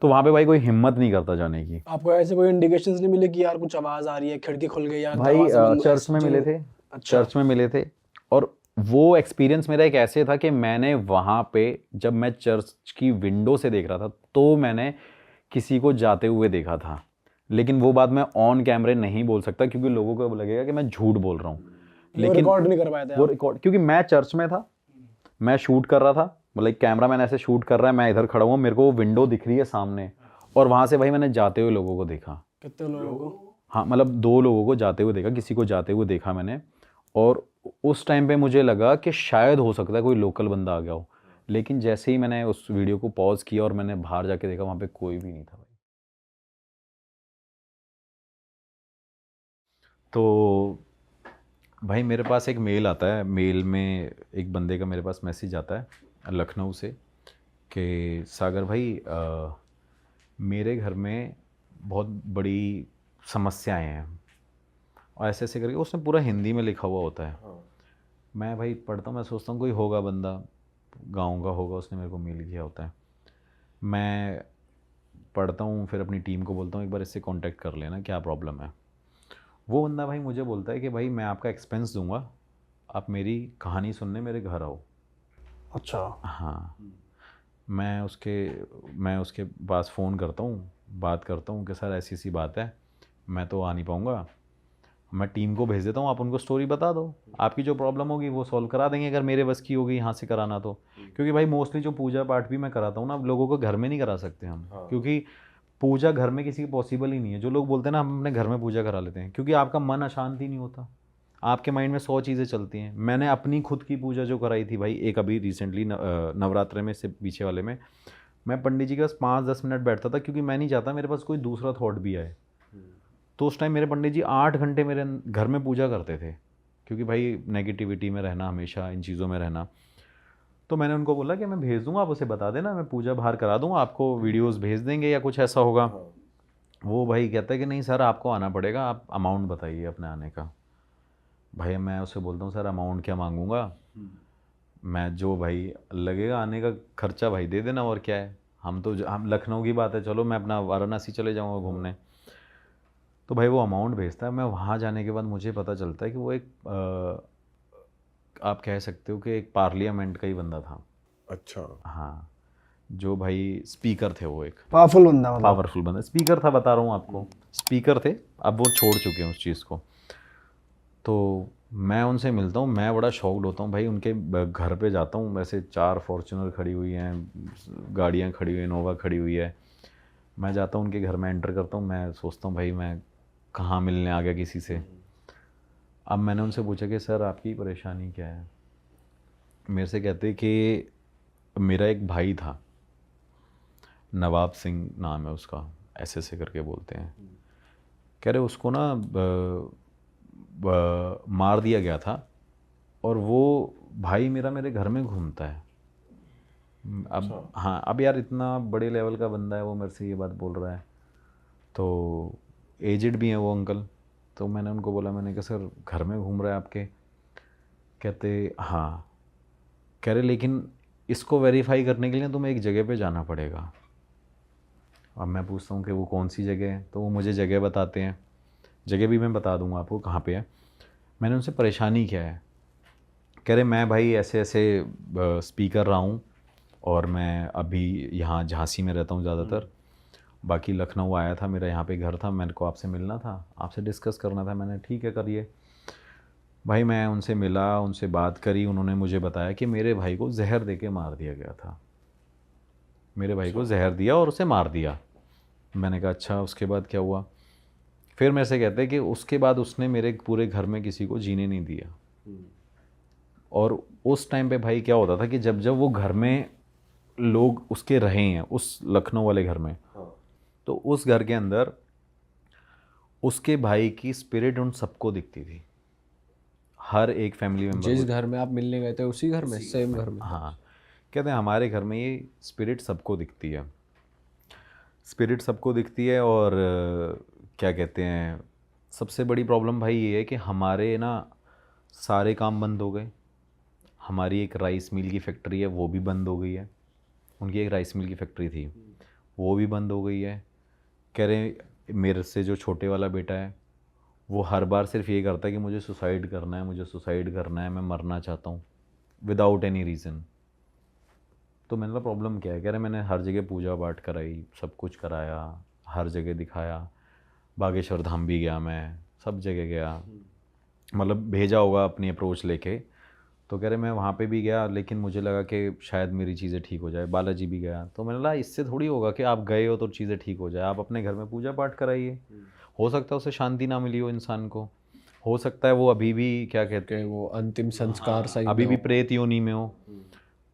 A: तो वहाँ पे भाई कोई हिम्मत नहीं करता जाने की।
B: आपको ऐसे कोई इंडिकेशंस नहीं मिले कि यार कुछ आवाज आ रही है, खिड़की खुल गई या
A: भाई
B: दरवाजा बंद,
A: चर्च में
B: ऐसे
A: मिले
B: जो-
A: थे,
B: अच्छा।
A: चर्च में मिले थे। और वो एक्सपीरियंस मेरा एक ऐसे था कि मैंने वहाँ पे जब मैं चर्च की विंडो से देख रहा था तो मैंने किसी को जाते हुए देखा था, लेकिन वो बात मैं ऑन कैमरे नहीं बोल सकता क्योंकि लोगों को लगेगा कि मैं झूठ बोल रहा हूँ।
B: वो
A: लेकिन
B: रिकॉर्ड नहीं कर पाए थे
A: वो
B: आप?
A: रिकॉर्ड, क्योंकि मैं चर्च में था, मैं शूट कर रहा था, मतलब कैमरा मैन ऐसे शूट कर रहा है, मैं इधर खड़ा हुआ, मेरे को वो विंडो दिख रही है सामने, और वहाँ से भाई मैंने जाते हुए लोगों को देखा।
B: कितने लोगों को?
A: हाँ, मतलब 2 लोगों को जाते हुए देखा, किसी को जाते हुए देखा मैंने। और उस टाइम पे मुझे लगा कि शायद हो सकता है कोई लोकल बंदा आ गया हो, लेकिन जैसे ही मैंने उस वीडियो को पॉज किया और मैंने बाहर जाके देखा, वहाँ पे कोई भी नहीं था। तो भाई मेरे पास एक मेल आता है, मेल में एक बंदे का मेरे पास मैसेज आता है लखनऊ से कि सागर भाई मेरे घर में बहुत बड़ी समस्याएं हैं, और ऐसे ऐसे करके उसने पूरा हिंदी में लिखा हुआ होता है। मैं भाई पढ़ता हूँ, मैं सोचता हूँ कोई होगा बंदा, गाँव का होगा, उसने मेरे को मेल किया होता है। मैं पढ़ता हूँ, फिर अपनी टीम को बोलता हूँ एक बार इससे कांटेक्ट कर लेना, क्या प्रॉब्लम है। वो बंदा भाई मुझे बोलता है कि भाई मैं आपका एक्सपेंस दूंगा, आप मेरी कहानी सुनने मेरे घर आओ।
B: अच्छा।
A: हाँ, मैं उसके पास फ़ोन करता हूँ, बात करता हूँ कि सर ऐसी सी बात है, मैं तो आ नहीं पाऊँगा, मैं टीम को भेज देता हूँ, आप उनको स्टोरी बता दो, आपकी जो प्रॉब्लम होगी वो सॉल्व करा देंगे, अगर मेरे बस की होगी यहाँ से कराना तो। क्योंकि भाई मोस्टली जो पूजा पाठ भी मैं कराता हूँ ना, अब लोगों को घर में नहीं करा सकते हम, क्योंकि पूजा घर में किसी की पॉसिबल ही नहीं है। जो लोग बोलते हैं ना हम अपने घर में पूजा करा लेते हैं, क्योंकि आपका मन अशांत ही नहीं होता, आपके माइंड में 100 चीज़ें चलती हैं। मैंने अपनी खुद की पूजा जो कराई थी भाई, एक अभी रिसेंटली नवरात्रे में, से पीछे वाले में, मैं पंडित जी के पास 5-10 मिनट बैठता था, क्योंकि मैं नहीं चाहता मेरे पास कोई दूसरा थॉट भी आए। तो उस टाइम मेरे पंडित जी 8 घंटे मेरे घर में पूजा करते थे, क्योंकि भाई नेगेटिविटी में रहना, हमेशा इन चीज़ों में रहना। तो मैंने उनको बोला कि मैं भेज दूंगा, आप उसे बता देना, मैं पूजा बाहर करा दूंगा, आपको वीडियोस भेज देंगे या कुछ ऐसा होगा। वो भाई कहता है कि नहीं सर आपको आना पड़ेगा, आप अमाउंट बताइए अपने आने का। भाई मैं उसे बोलता हूँ सर अमाउंट क्या मांगूंगा, मैं जो भाई लगेगा आने का खर्चा भाई दे देना, और क्या है। हम लखनऊ की बात है, चलो मैं अपना वाराणसी चले जाऊँगा घूमने। तो भाई वो अमाउंट भेजता है, मैं वहाँ जाने के बाद मुझे पता चलता है कि वो एक आप कह सकते हो कि एक पार्लियामेंट का ही बंदा था।
D: अच्छा।
A: हाँ, जो भाई स्पीकर थे, वो एक
B: पावरफुल बंदा मतलब।
A: पावरफुल बंदा स्पीकर था, बता रहा हूँ आपको, स्पीकर थे, अब वो छोड़ चुके हैं उस चीज़ को। तो मैं उनसे मिलता हूँ, मैं बड़ा शॉक्ड होता हूँ भाई। उनके घर पे जाता हूँ, वैसे 4 फॉर्च्यूनर खड़ी हुई हैं, गाड़ियाँ खड़ी हुई हैं, इनोवा खड़ी हुई है। मैं जाता हूँ उनके घर में, एंटर करता हूँ, मैं सोचता हूँ भाई मैं कहाँ मिलने आ गया किसी से। अब मैंने उनसे पूछा कि सर आपकी परेशानी क्या है। मेरे से कहते कि मेरा एक भाई था, नवाब सिंह नाम है उसका, ऐसे करके बोलते हैं। कह रहे उसको ना मार दिया गया था, और वो भाई मेरा मेरे घर में घूमता है। अब हाँ, अब यार इतना बड़े लेवल का बंदा है वो, मेरे से ये बात बोल रहा है, तो एजिड भी हैं वो अंकल। तो मैंने उनको बोला, मैंने कहा सर घर में घूम रहा है आपके। कहते हाँ। कह रहे लेकिन इसको वेरीफाई करने के लिए तुम्हें एक जगह पे जाना पड़ेगा। अब मैं पूछता हूँ कि वो कौन सी जगह है, तो वो मुझे जगह बताते हैं। जगह भी मैं बता दूँगा आपको कहाँ पे है। मैंने उनसे परेशानी क्या है, कह रहे मैं भाई ऐसे ऐसे स्पीकर रहा हूँ, और मैं अभी यहाँ झांसी में रहता हूँ ज़्यादातर, बाकी लखनऊ आया था, मेरा यहाँ पे घर था, मेरे को आपसे मिलना था, आपसे डिस्कस करना था। मैंने ठीक है करिए। भाई मैं उनसे मिला, उनसे बात करी, उन्होंने मुझे बताया कि मेरे भाई को जहर दे के मार दिया गया था। मेरे भाई को जहर दिया और उसे मार दिया। मैंने कहा अच्छा, उसके बाद क्या हुआ। फिर मेरे से कहते हैं कि उसके बाद उसने मेरे पूरे घर में किसी को जीने नहीं दिया। और उस टाइम पे भाई क्या होता था कि जब जब वो घर में लोग उसके रहे हैं, उस लखनऊ वाले घर में, तो उस घर के अंदर उसके भाई की स्पिरिट उन सबको दिखती थी, हर एक फैमिली मेम्बर
C: जिस
A: को।
C: घर में आप मिलने गए थे उसी घर में, सेम घर में?
A: हाँ, कहते हैं हमारे घर में ये स्पिरिट सबको दिखती है, स्पिरिट सबको दिखती है। और क्या कहते हैं, सबसे बड़ी प्रॉब्लम भाई ये है कि हमारे ना सारे काम बंद हो गए। हमारी एक राइस मिल की फैक्ट्री है, वो भी बंद हो गई है। उनकी एक राइस मिल की फैक्ट्री थी, वो भी बंद हो गई है। कह रहे मेरे से जो छोटे वाला बेटा है, वो हर बार सिर्फ ये करता है कि मुझे सुसाइड करना है, मुझे सुसाइड करना है, मैं मरना चाहता हूँ, विदाउट एनी रीज़न। तो मैंने कहा प्रॉब्लम क्या है। कह रहे मैंने हर जगह पूजा पाठ कराई, सब कुछ कराया, हर जगह दिखाया, बागेश्वर धाम भी गया, मैं सब जगह गया, मतलब भेजा होगा अपनी अप्रोच लेके। तो कह रहे मैं वहाँ पे भी गया, लेकिन मुझे लगा कि शायद मेरी चीज़ें ठीक हो जाए। बालाजी भी गया, तो मैंने कहा इससे थोड़ी होगा कि आप गए हो तो चीज़ें ठीक हो जाए, आप अपने घर में पूजा पाठ कराइए। हो सकता है उसे शांति ना मिली हो इंसान को, हो सकता है वो अभी भी क्या कहते
C: कि वो अंतिम संस्कार सही
A: अभी
C: में
A: भी
C: हो।
A: प्रेत योनि में हो।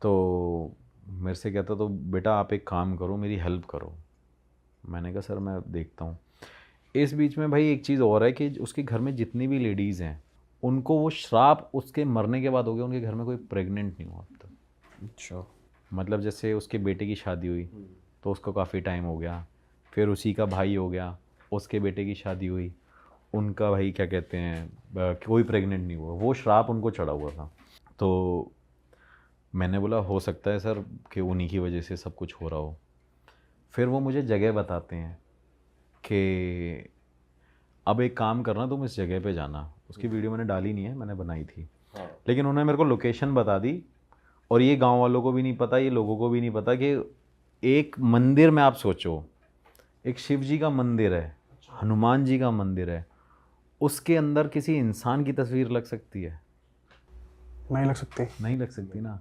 A: तो मेरे से कहता तो बेटा आप एक काम करो, मेरी हेल्प करो। मैंने कहा सर मैं देखता हूँ। इस बीच में भाई एक चीज़ और है कि उसके घर में जितनी भी लेडीज़ हैं उनको वो श्राप उसके मरने के बाद हो गया, उनके घर में कोई प्रेग्नेंट नहीं हुआ अब तक।
C: अच्छा।
A: मतलब जैसे उसके बेटे की शादी हुई तो उसको काफ़ी टाइम हो गया, फिर उसी का भाई हो गया, उसके बेटे की शादी हुई, उनका भाई क्या कहते हैं कोई प्रेग्नेंट नहीं हुआ, वो श्राप उनको चढ़ा हुआ था। तो मैंने बोला हो सकता है सर कि उन्हीं की वजह से सब कुछ हो रहा हो। फिर वो मुझे जगह बताते हैं कि अब एक काम करना, तुम इस जगह पे जाना। उसकी वीडियो मैंने डाली नहीं है, मैंने बनाई थी, लेकिन उन्होंने मेरे को लोकेशन बता दी। और ये गांव वालों को भी नहीं पता, ये लोगों को भी नहीं पता कि एक मंदिर में आप सोचो, एक शिव जी का मंदिर है, हनुमान जी का मंदिर है, उसके अंदर किसी इंसान की तस्वीर लग सकती है?
B: नहीं लग सकती।
A: नहीं लग सकती ना।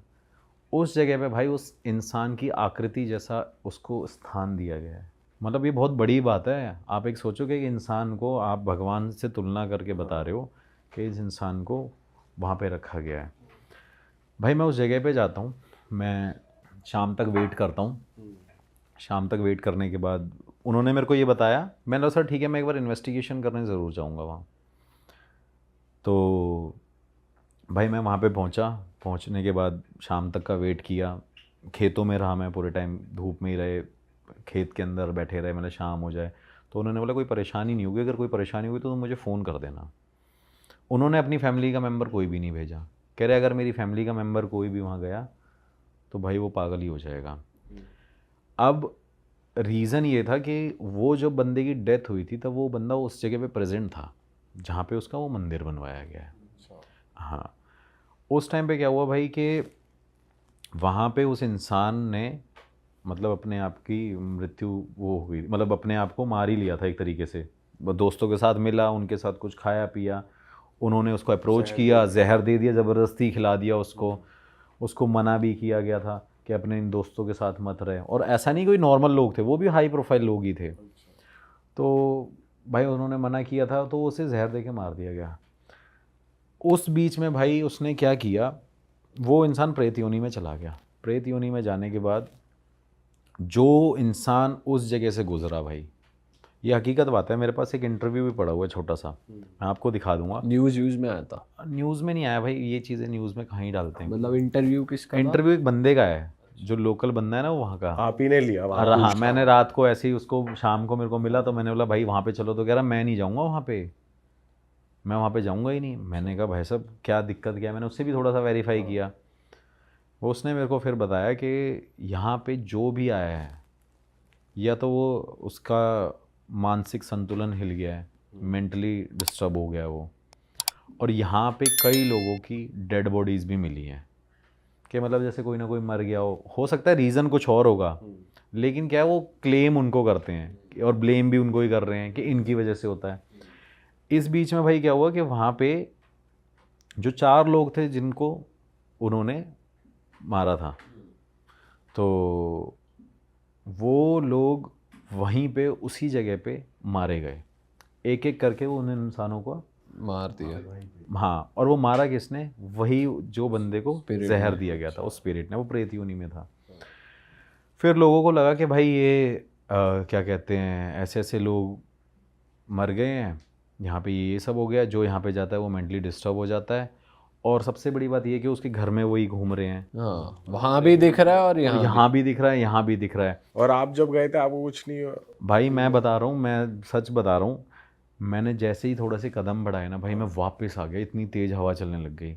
A: उस जगह पे भाई उस इंसान की आकृति जैसा उसको स्थान दिया गया है। मतलब ये बहुत बड़ी बात है। आप एक सोचो कि एक इंसान को आप भगवान से तुलना करके बता रहे हो कि इस इंसान को वहाँ पे रखा गया है। भाई मैं उस जगह पे जाता हूँ, मैं शाम तक वेट करता हूँ। शाम तक वेट करने के बाद उन्होंने मेरे को ये बताया, मैंने कहा सर ठीक है मैं एक बार इन्वेस्टिगेशन करने ज़रूर जाऊँगा वहाँ। तो भाई मैं वहाँ पे पहुँचा, पहुँचने के बाद शाम तक का वेट किया, खेतों में रहा मैं पूरे टाइम, धूप में ही रहे, खेत के अंदर बैठे रहे, मतलब शाम हो जाए। तो उन्होंने बोला कोई परेशानी नहीं होगी, अगर कोई परेशानी हुई तो तुम मुझे फ़ोन कर देना। उन्होंने अपनी फैमिली का मेंबर कोई भी नहीं भेजा, कह रहे अगर मेरी फैमिली का मेंबर कोई भी वहाँ गया तो भाई वो पागल ही हो जाएगा। अब रीज़न ये था कि वो जो बंदे की डेथ हुई थी तब वो बंदा उस जगह पे प्रेजेंट था जहाँ पे उसका वो मंदिर बनवाया गया है। हाँ, उस टाइम पे क्या हुआ भाई कि वहाँ पे उस इंसान ने मतलब अपने आप की मृत्यु वो हुई, मतलब अपने आप को मार ही लिया था एक तरीके से। वो दोस्तों के साथ मिला, उनके साथ कुछ खाया पिया, उन्होंने उसको अप्रोच किया, जहर दे दिया, ज़बरदस्ती खिला दिया उसको। उसको मना भी किया गया था कि अपने इन दोस्तों के साथ मत रहे। और ऐसा नहीं कोई नॉर्मल लोग थे, वो भी हाई प्रोफाइल लोग ही थे। तो भाई उन्होंने मना किया था तो उसे जहर दे के मार दिया गया। उस बीच में भाई उसने क्या किया, वो इंसान प्रेत योनि में चला गया। प्रेत योनि में जाने के बाद जो इंसान उस जगह से गुजरा भाई, ये हकीकत बात है, मेरे पास एक इंटरव्यू भी पड़ा हुआ है छोटा सा, मैं आपको दिखा दूंगा।
C: न्यूज़ में आया था?
A: न्यूज़ में नहीं आया भाई, ये चीज़ें न्यूज़ में कहाँ ही डालते हैं।
C: मतलब इंटरव्यू किसका था?
A: इंटरव्यू एक बंदे का है, जो लोकल बंदा है ना वो वहाँ का।
D: आप ही ने लिया वहाँ?
A: हाँ, मैंने रात को ऐसे ही उसको, शाम को मेरे को मिला तो मैंने बोला भाई वहाँ पे चलो, तो कह रहा मैं नहीं जाऊँगा वहाँ पे, मैं वहाँ पे जाऊँगा ही नहीं। मैंने कहा भाई साहब क्या दिक्कत क्या है, मैंने उससे भी थोड़ा सा वेरीफाई किया। वो उसने मेरे को फिर बताया कि यहाँ पे जो भी आया है या तो वो उसका मानसिक संतुलन हिल गया है, मेंटली डिस्टर्ब हो गया है वो, और यहाँ पे कई लोगों की डेड बॉडीज़ भी मिली हैं कि मतलब जैसे कोई ना कोई मर गया हो सकता है रीज़न कुछ और होगा, लेकिन क्या है वो क्लेम उनको करते हैं और ब्लेम भी उनको ही कर रहे हैं कि इनकी वजह से होता है। इस बीच में भाई क्या हुआ कि वहाँ पे जो 4 लोग थे जिनको उन्होंने मारा था, तो वो लोग वहीं पे उसी जगह पे मारे गए, एक एक करके वो उन इंसानों को
C: मार दिया।
A: हाँ, और वो मारा किसने, वही जो बंदे को जहर दिया गया था, उस स्पिरिट ने, वो प्रेत योनि में था। फिर लोगों को लगा कि भाई ये क्या कहते हैं, ऐसे ऐसे लोग मर गए हैं, यहाँ पे ये सब हो गया, जो यहाँ पे जाता है वो मेंटली डिस्टर्ब हो जाता है। और सबसे बड़ी बात ये कि उसके घर में वही घूम रहे हैं,
C: हाँ, वहाँ भी दिख रहा है और यहाँ
A: भी दिख रहा है, यहाँ भी दिख रहा है।
D: और आप जब गए थे आपको कुछ नहीं हुआ?
A: भाई मैं बता रहा हूँ, मैं सच बता रहा हूँ, मैंने जैसे ही थोड़े से कदम बढ़ाए ना भाई, मैं वापस आ गया, इतनी तेज़ हवा चलने लग गई।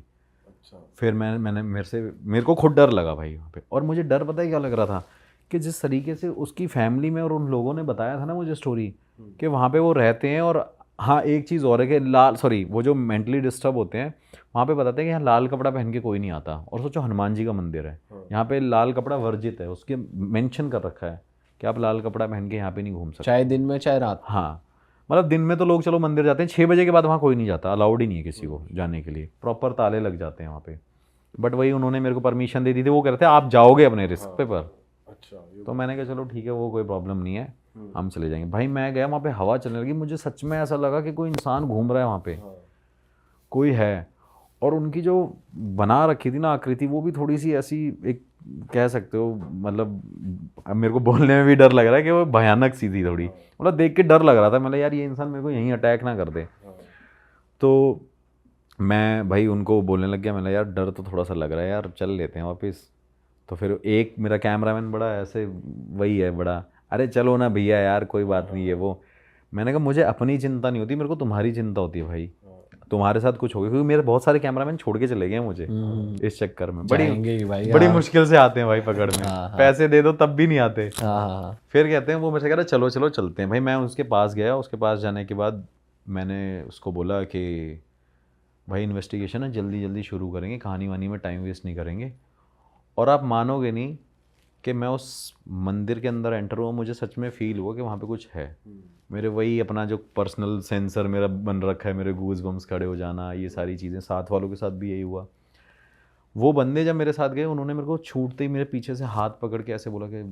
A: फिर मैंने मेरे को खुद डर लगा भाई वहाँ पे। और मुझे डर पता है क्या लग रहा था, कि जिस तरीके से उसकी फैमिली में और उन लोगों ने बताया था ना मुझे स्टोरी, कि वहाँ पे वो रहते हैं। और हाँ, एक चीज़ और है कि वो जो मेंटली डिस्टर्ब होते हैं वहाँ पे बताते हैं कि यहाँ लाल कपड़ा पहन के कोई नहीं आता। और सोचो हनुमान जी का मंदिर है, यहाँ पे लाल कपड़ा वर्जित है, उसके मेंशन कर रखा है कि आप लाल कपड़ा पहन के यहाँ पे नहीं घूम सकते,
C: चाहे दिन में चाहे रात।
A: हाँ, मतलब दिन में तो लोग चलो मंदिर जाते हैं, 6 बजे के बाद वहाँ कोई नहीं जाता, अलाउड ही नहीं है किसी को जाने के लिए, प्रॉपर ताले लग जाते हैं वहाँ पे। बट वही उन्होंने मेरे को परमिशन दे दी थी, वो कह रहे थे आप जाओगे अपने रिस्क पे पर।
D: अच्छा,
A: तो मैंने कहा चलो ठीक है, वो कोई प्रॉब्लम नहीं है, हम चले जाएंगे। भाई मैं गया वहाँ पे, हवा चलने लगी, मुझे सच में ऐसा लगा कि कोई इंसान घूम रहा है वहाँ पे, कोई है। और उनकी जो बना रखी थी ना आकृति, वो भी थोड़ी सी ऐसी, एक कह सकते हो मतलब, अब मेरे को बोलने में भी डर लग रहा है कि वो भयानक सी थी थोड़ी, मतलब देख के डर लग रहा था, मतलब यार ये इंसान मेरे को यहीं अटैक ना कर दे। तो मैं भाई उनको बोलने लग गया, मैंने यार डर तो थोड़ा सा लग रहा है यार, चल लेते हैं वापस। तो फिर एक मेरा कैमरामैन बड़ा ऐसे वही है बड़ा, अरे चलो ना भैया यार कोई बात नहीं है वो। मैंने कहा मुझे अपनी चिंता नहीं होती, मेरे को तुम्हारी चिंता होती है भाई, तुम्हारे साथ कुछ हो गया, क्योंकि मेरे बहुत सारे कैमरामैन छोड़ के चले गए मुझे इस चक्कर में।
C: जाएंगे ही भाई,
A: बड़ी
C: हाँ।
A: मुश्किल से आते हैं भाई पकड़ में, पैसे दे दो तब भी नहीं आते।
C: हाँ।
A: फिर कहते हैं वो, मेरे से कह रहा चलो चलो चलते हैं भाई। मैं उसके पास गया, उसके पास जाने के बाद मैंने उसको बोला कि भाई इन्वेस्टिगेशन है, जल्दी जल्दी शुरू करेंगे, कहानी वानी में टाइम वेस्ट नहीं करेंगे। और आप मानोगे नहीं कि मैं उस मंदिर के अंदर एंटर हुआ, मुझे सच में फील हुआ कि वहाँ पे कुछ है। मेरे वही अपना जो पर्सनल सेंसर मेरा बन रखा है, मेरे गूज बम्स खड़े हो जाना, ये सारी चीज़ें, साथ वालों के साथ भी यही हुआ। वो बंदे जब मेरे साथ गए, उन्होंने मेरे को छूटते ही मेरे पीछे से हाथ पकड़ के ऐसे बोला कि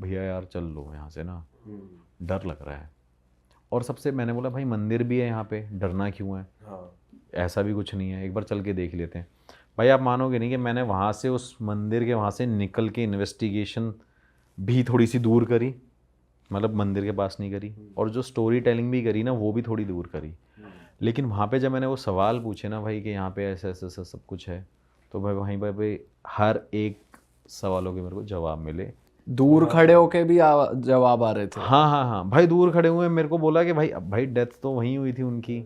A: भैया यार चल लो यहाँ से ना, डर लग रहा है। और सबसे मैंने बोला भाई मंदिर भी है यहाँ पे, डरना क्यों है, ऐसा भी कुछ नहीं है, एक बार चल के देख लेते हैं। भाई आप मानोगे नहीं कि मैंने वहाँ से, उस मंदिर के वहाँ से निकल के इन्वेस्टिगेशन भी थोड़ी सी दूर करी, मतलब मंदिर के पास नहीं करी, और जो स्टोरी टेलिंग भी करी ना वो भी थोड़ी दूर करी। लेकिन वहाँ पे जब मैंने वो सवाल पूछे ना भाई कि यहाँ पे ऐसा ऐसा ऐसा सब कुछ है, तो भाई वहीं पे हर एक सवालों के मेरे को जवाब मिले।
C: दूर खड़े होके भी जवाब आ रहे थे?
A: हाँ भाई दूर खड़े हुए मेरे को बोला कि भाई डेथ तो वहीं हुई थी उनकी,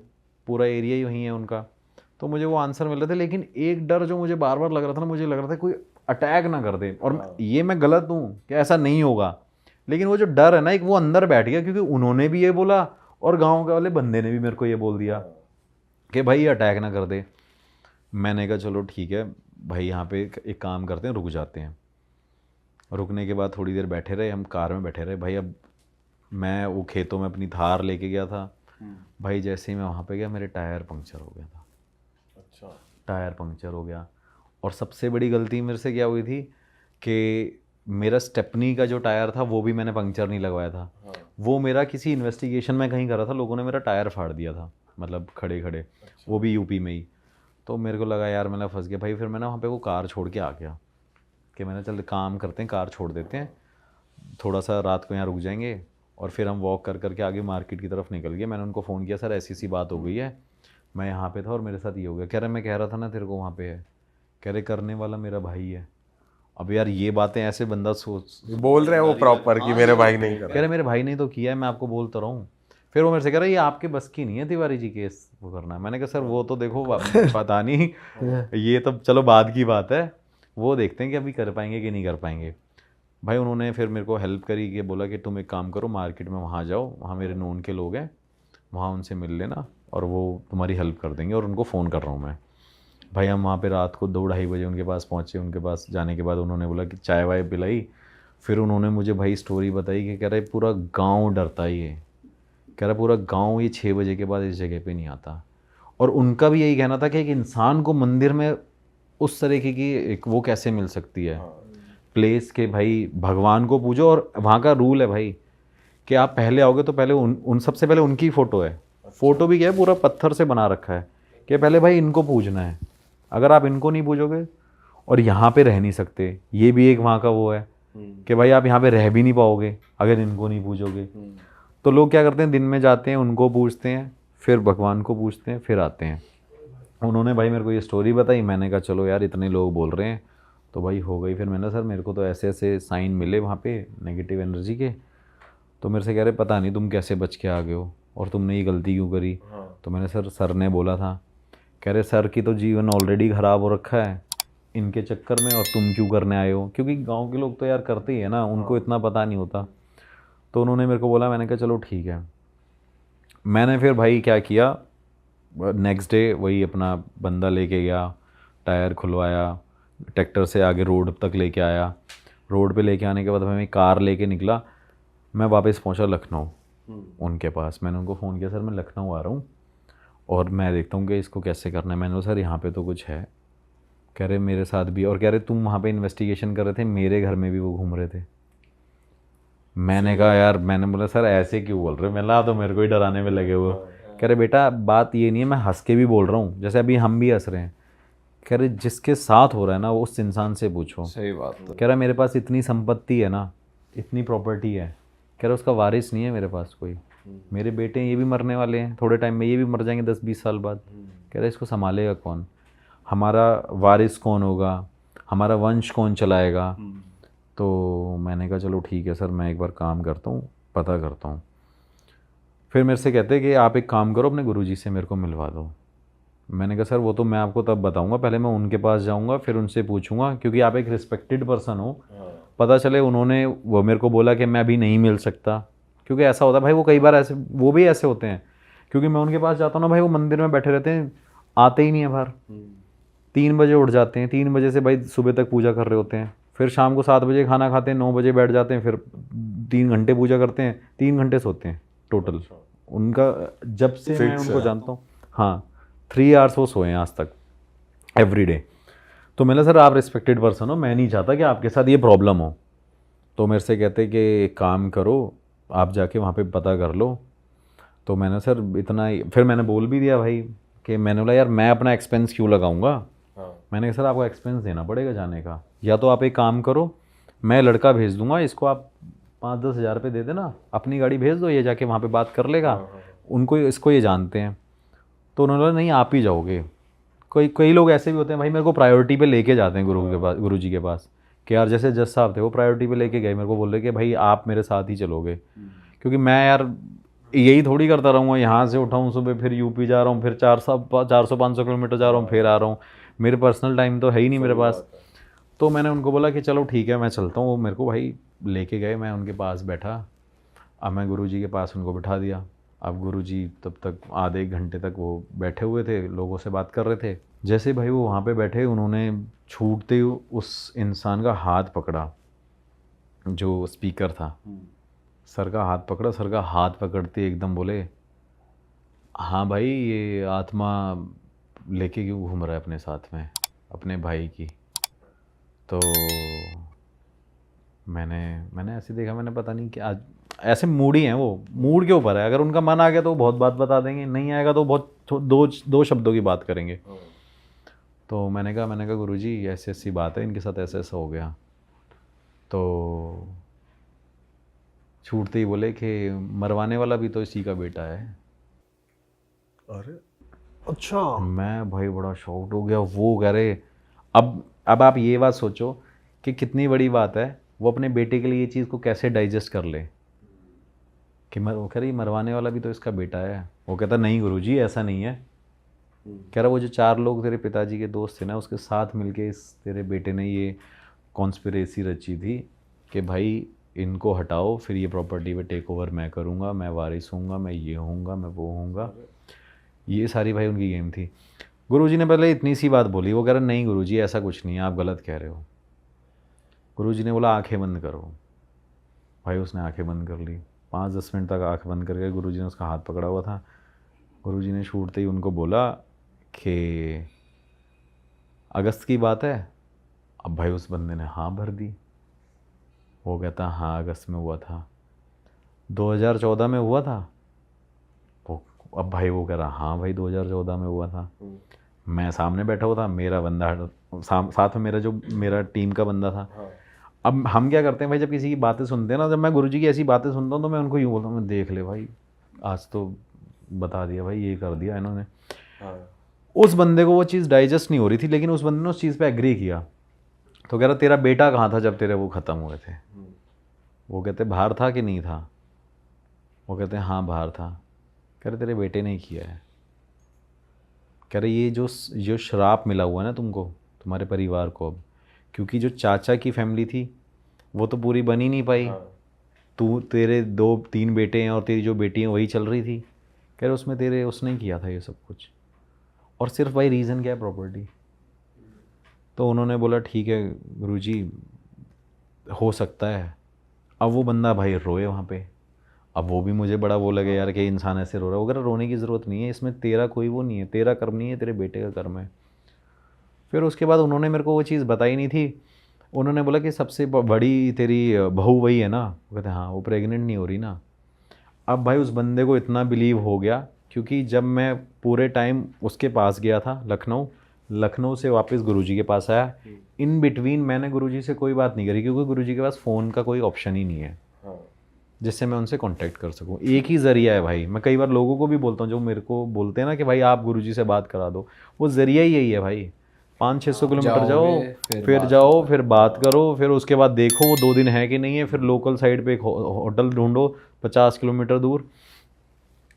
A: पूरा एरिया ही वहीं है उनका, तो मुझे वो आंसर मिल रहे थे। लेकिन एक डर जो मुझे बार बार लग रहा था ना, मुझे लग रहा था कोई अटैक ना कर दे। और ये मैं गलत हूँ कि ऐसा नहीं होगा, लेकिन वो जो डर है ना एक, वो अंदर बैठ गया, क्योंकि उन्होंने भी ये बोला और गाँव के वाले बंदे ने भी मेरे को ये बोल दिया कि भाई अटैक ना कर दे। मैंने कहा चलो ठीक है भाई, यहाँ पे एक काम करते हैं, रुक जाते हैं। रुकने के बाद थोड़ी देर बैठे रहे, हम कार में बैठे रहे भाई। अब मैं वो खेतों में अपनी थार लेके गया था भाई, जैसे ही मैं वहाँ पे गया मेरे टायर पंक्चर हो गया था। अच्छा, टायर पंक्चर हो गया। और सबसे बड़ी गलती मेरे से क्या हुई थी कि मेरा स्टेपनी का जो टायर था वो भी मैंने पंक्चर नहीं लगवाया था। वो मेरा किसी इन्वेस्टिगेशन में कहीं करा था, लोगों ने मेरा टायर फाड़ दिया था, मतलब खड़े खड़े, वो भी यूपी में ही। तो मेरे को लगा यार मैं फंस गया भाई। फिर मैंने वहाँ पे वो कार छोड़ के आ गया कि मैंने चल काम करते हैं, कार छोड़ देते हैं, थोड़ा सा रात को यहाँ रुक जाएंगे, और फिर हम वॉक कर करके आगे मार्केट की तरफ निकल गए। मैंने उनको फ़ोन किया, सर ऐसी सी बात हो गई है, मैं यहाँ पे था और मेरे साथ ये हो गया। कह रहे मैं कह रहा था ना तेरे को वहाँ पे है, कह रहे करने वाला मेरा भाई है। अब यार ये बातें ऐसे बंदा सोच
D: बोल रहे हैं वो प्रॉपर कि मेरे भाई नहीं कर
A: कह रहे मेरे भाई ने तो किया है, मैं आपको बोलता रहा हूँ। फिर वो मेरे से कह रहा है ये आपके बस की नहीं है तिवारी जी केस वो करना है। मैंने कहा सर वो तो देखो पता नहीं, ये तो चलो बाद की बात है, वो देखते हैं कि अभी कर पाएंगे कि नहीं कर पाएंगे। भाई उन्होंने फिर मेरे को हेल्प करी कि बोला कि तुम एक काम करो, मार्केट में वहाँ जाओ, वहाँ मेरे नोन के लोग हैं, वहाँ उनसे मिल लेना और वो तुम्हारी हेल्प कर देंगे, और उनको फ़ोन कर रहा हूँ मैं। भाई हम वहाँ पे रात को 2-2:30 बजे उनके पास पहुँचे। उनके पास जाने के बाद उन्होंने बोला कि चाय वाय पिलाई। फिर उन्होंने मुझे भाई स्टोरी बताई कि कह रहे पूरा गाँव डरता ही है, कह रहा पूरा गाँव ये 6 बजे के बाद इस जगह पे नहीं आता। और उनका भी यही कहना था कि एक इंसान को मंदिर में उस तरीके की एक वो कैसे मिल सकती है प्लेस के, भाई भगवान को पूजो। और वहाँ का रूल है भाई कि आप पहले आओगे तो पहले उन सबसे पहले उनकी फ़ोटो है। फ़ोटो भी क्या है, पूरा पत्थर से बना रखा है कि पहले भाई इनको पूजना है, अगर आप इनको नहीं पूजोगे और यहाँ पे रह नहीं सकते। ये भी एक वहाँ का वो है कि भाई आप यहाँ पे रह भी नहीं पाओगे अगर इनको नहीं पूजोगे। तो लोग क्या करते हैं, दिन में जाते हैं, उनको पूजते हैं, फिर भगवान को पूजते हैं, फिर आते हैं। उन्होंने भाई मेरे को ये स्टोरी बताई। मैंने कहा चलो यार इतने लोग बोल रहे हैं तो भाई हो गई। फिर मैंने सर मेरे को तो ऐसे ऐसे साइन मिले वहाँ पे नेगेटिव एनर्जी के। तो मेरे से कह रहे पता नहीं तुम कैसे बच के आ गए हो और तुमने ये गलती क्यों करी। तो मैंने सर ने बोला था। कह रहे सर की तो जीवन ऑलरेडी ख़राब हो रखा है इनके चक्कर में, और तुम क्यों करने आए हो, क्योंकि गाँव के लोग तो यार करते ही है ना, उनको इतना पता नहीं होता। तो उन्होंने मेरे को बोला, मैंने कहा चलो ठीक है। मैंने फिर भाई क्या किया, नेक्स्ट डे वही अपना बंदा लेके गया, टायर खुलवाया, ट्रैक्टर से आगे रोड तक लेके आया। रोड पे लेके आने के बाद मैं कार लेके निकला, मैं वापस पहुंचा लखनऊ उनके पास। मैंने उनको फ़ोन किया, सर मैं लखनऊ आ रहा हूँ और मैं देखता हूँ कि इसको कैसे करना है। मैंने बोला सर यहाँ पे तो कुछ है। कह रहे मेरे साथ भी, और कह रहे तुम वहाँ पे इन्वेस्टिगेशन कर रहे थे, मेरे घर में भी वो घूम रहे थे। मैंने कहा यार, मैंने बोला सर ऐसे क्यों बोल रहे हो, मैं तो मेरे को ही डराने में लगे हुए। कह रहे बेटा बात ये नहीं है, मैं हंस के भी बोल रहा हूँ, जैसे अभी हम भी हंस रहे हैं। कह रहे जिसके साथ हो रहा है ना वो उस इंसान से पूछो।
C: सही बात है।
A: कह रहा मेरे पास इतनी संपत्ति है ना, इतनी प्रॉपर्टी है, कह रहा उसका वारिस नहीं है मेरे पास कोई, मेरे बेटे हैं, ये भी मरने वाले हैं थोड़े टाइम में, ये भी मर जाएंगे 10-20 साल बाद। कह रहा इसको संभालेगा कौन, हमारा वारिस कौन होगा, हमारा वंश कौन चलाएगा। तो मैंने कहा चलो ठीक है सर, मैं एक बार काम करता हूँ, पता करता हूँ। फिर मेरे से कहते कि आप एक काम करो, अपने गुरुजी से मेरे को मिलवा दो। मैंने कहा सर वो तो मैं आपको तब बताऊंगा, पहले मैं उनके पास जाऊंगा, फिर उनसे पूछूंगा, क्योंकि आप एक रिस्पेक्टेड पर्सन हो। पता चले उन्होंने वो मेरे को बोला कि मैं अभी नहीं मिल सकता, क्योंकि ऐसा होता है भाई, वो कई बार ऐसे, वो भी ऐसे होते हैं। क्योंकि मैं उनके पास जाता हूँ ना भाई, वो मंदिर में बैठे रहते हैं, आते ही नहीं है बाहर। 3 बजे उठ जाते हैं, 3 बजे से भाई सुबह तक पूजा कर रहे होते हैं, फिर शाम को 7 बजे खाना खाते हैं, 9 बजे बैठ जाते हैं, फिर 3 घंटे पूजा करते हैं, 3 घंटे सोते हैं टोटल। उनका जब से मैं उनको जानता हूँ, हाँ 3 आवर्स वो सोए हैं आज तक एवरी डे। तो मैंने सर आप रिस्पेक्टेड पर्सन हो, मैं नहीं चाहता कि आपके साथ ये प्रॉब्लम हो। तो मेरे से कहते कि एक काम करो, आप जाके वहाँ पे पता कर लो। तो मैंने सर इतना ही, फिर मैंने बोल भी दिया भाई कि मैंने बोला यार मैं अपना एक्सपेंस क्यों लगाऊंगा। मैंने कहा सर आपको एक्सपेंस देना पड़ेगा जाने का, या तो आप एक काम करो, मैं लड़का भेज दूंगा, इसको आप 5-10 हज़ार रुपये दे देना, अपनी गाड़ी भेज दो, ये जाके वहाँ पे बात कर लेगा, उनको इसको ये जानते हैं। तो उन्होंने बोला नहीं आप ही जाओगे। कई लोग ऐसे भी होते हैं भाई, मेरे को प्रायोरिटी पे लेके जाते हैं गुरु जी के पास, कि यार जैसे जज साहब थे वो प्रायोरिटी पे लेके गए, मेरे को बोल रहे कि भाई आप मेरे साथ ही चलोगे। क्योंकि मैं यार यही थोड़ी करता रहूँगा, यहाँ से उठाऊँ सुबह, फिर यूपी जा रहा हूँ, फिर 400-500 किलोमीटर जा रहा हूँ, फिर आ रहा हूँ, मेरे पर्सनल टाइम तो है ही नहीं मेरे पास। तो मैंने उनको बोला कि चलो ठीक है मैं चलता हूँ। वो मेरे को भाई लेके गए, मैं उनके पास बैठा, अब मैं गुरुजी के पास उनको बिठा दिया। अब गुरुजी तब तक आधे 1 घंटे तक वो बैठे हुए थे, लोगों से बात कर रहे थे। जैसे भाई वो वहाँ पे बैठे, उन्होंने छूटते ही उस इंसान का हाथ पकड़ा, जो स्पीकर था, सर का हाथ पकड़ा। सर का हाथ पकड़ते एकदम बोले हाँ भाई ये आत्मा लेके क्यों घूम रहा है अपने साथ में, अपने भाई की। तो मैंने ऐसे देखा, मैंने पता नहीं क्या, ऐसे मूड ही हैं वो, मूड के ऊपर है। अगर उनका मन आ गया तो बहुत बात बता देंगे, नहीं आएगा तो बहुत दो शब्दों की बात करेंगे। तो मैंने कहा गुरुजी ऐसी ऐसी बात है, इनके साथ ऐसा ऐसा हो गया। तो छूटते ही बोले कि मरवाने वाला भी तो इसी का बेटा है।
B: अरे अच्छा।
A: मैं भाई बड़ा शॉक्ड हो गया। वो कह रहे अब आप ये बात सोचो कि कितनी बड़ी बात है, वो अपने बेटे के लिए ये चीज़ को कैसे डाइजेस्ट कर ले कि वो कह रही मरवाने वाला भी तो इसका बेटा है। वो कहता नहीं गुरुजी ऐसा नहीं है। कह रहा वो जो 4 लोग तेरे पिताजी के दोस्त थे ना, उसके साथ मिलके इस तेरे बेटे ने ये कॉन्स्पिरेसी रची थी कि भाई इनको हटाओ, फिर ये प्रॉपर्टी पे टेक ओवर मैं करूँगा, मैं वारिस हूँगा, मैं ये हूँगा, मैं वो हूँगा। ये सारी भाई उनकी गेम थी। गुरुजी ने पहले इतनी सी बात बोली, वो कह रहा नहीं गुरुजी ऐसा कुछ नहीं है, आप गलत कह रहे हो। गुरुजी ने बोला आंखें बंद करो। भाई उसने आंखें बंद कर ली, 5-10 मिनट तक आंख बंद करके गुरुजी ने उसका हाथ पकड़ा हुआ था। गुरुजी ने छूटते ही उनको बोला कि अगस्त की बात है। अब भाई उस बंदे ने हाँ भर दी। वो कहता हाँ अगस्त में हुआ था। 2014 में हुआ था। अब भाई वो कह रहा हाँ भाई 2014 में हुआ था। मैं सामने बैठा हुआ था, मेरा बंदा साथ में मेरा टीम का बंदा था। अब हम क्या करते हैं भाई, जब किसी की बातें सुनते हैं ना, जब मैं गुरुजी की ऐसी बातें सुनता हूँ तो मैं उनको यूँ बोलता हूँ मैं देख ले भाई आज तो बता दिया भाई, ये कर दिया इन्होंने। उस बंदे को वो चीज़ डाइजेस्ट नहीं हो रही थी, लेकिन उस बंदे ने उस चीज़ पे एग्री किया। तो कह रहा तेरा बेटा कहाँ था जब तेरे वो ख़त्म हुए थे। वो कहते बाहर था कि नहीं था। वो कहते हैं हाँ बाहर था। कह रहे तेरे बेटे ने किया है। कह रहे ये जो श्राप मिला हुआ है ना तुमको, तुम्हारे परिवार को, अब क्योंकि जो चाचा की फैमिली थी वो तो पूरी बन ही नहीं पाई। तेरे 2-3 बेटे हैं और तेरी जो बेटी है वही चल रही थी। कह रहे उसमें उसने किया था ये सब कुछ, और सिर्फ भाई रीज़न क्या है, प्रॉपर्टी। तो उन्होंने बोला ठीक है गुरुजी हो सकता है। अब वो बंदा भाई रोए वहाँ पे। अब वो भी मुझे बड़ा वो लगे यार कि इंसान ऐसे रो रहा है, वगैरह रोने की ज़रूरत नहीं है, इसमें तेरा कोई वो नहीं है, तेरा कर्म नहीं है, तेरे बेटे का कर्म है। फिर उसके बाद उन्होंने मेरे को वो चीज़ बताई नहीं थी। उन्होंने बोला कि सबसे बड़ी तेरी बहू वही है ना। वो कहते हाँ, वो प्रेग्नेंट नहीं हो रही ना। अब भाई उस बंदे को इतना बिलीव हो गया, क्योंकि जब मैं पूरे टाइम उसके पास गया था लखनऊ, लखनऊ से वापस गुरुजी के पास आया। इन बिटवीन मैंने गुरुजी से कोई बात नहीं करी, क्योंकि गुरुजी के पास फ़ोन का कोई ऑप्शन ही नहीं है जिससे मैं उनसे कांटेक्ट कर सकूं। एक ही ज़रिया है भाई। मैं कई बार लोगों को भी बोलता हूँ जो मेरे को बोलते हैं ना कि भाई आप गुरुजी से बात करा दो, वो ज़रिया ही यही है भाई। 500-600 किलोमीटर जाओ, फिर जाओ, फिर बात करो, फिर उसके बाद देखो वो 2 दिन है कि नहीं है, फिर लोकल साइड पे एक होटल ढूंढो 50 किलोमीटर दूर।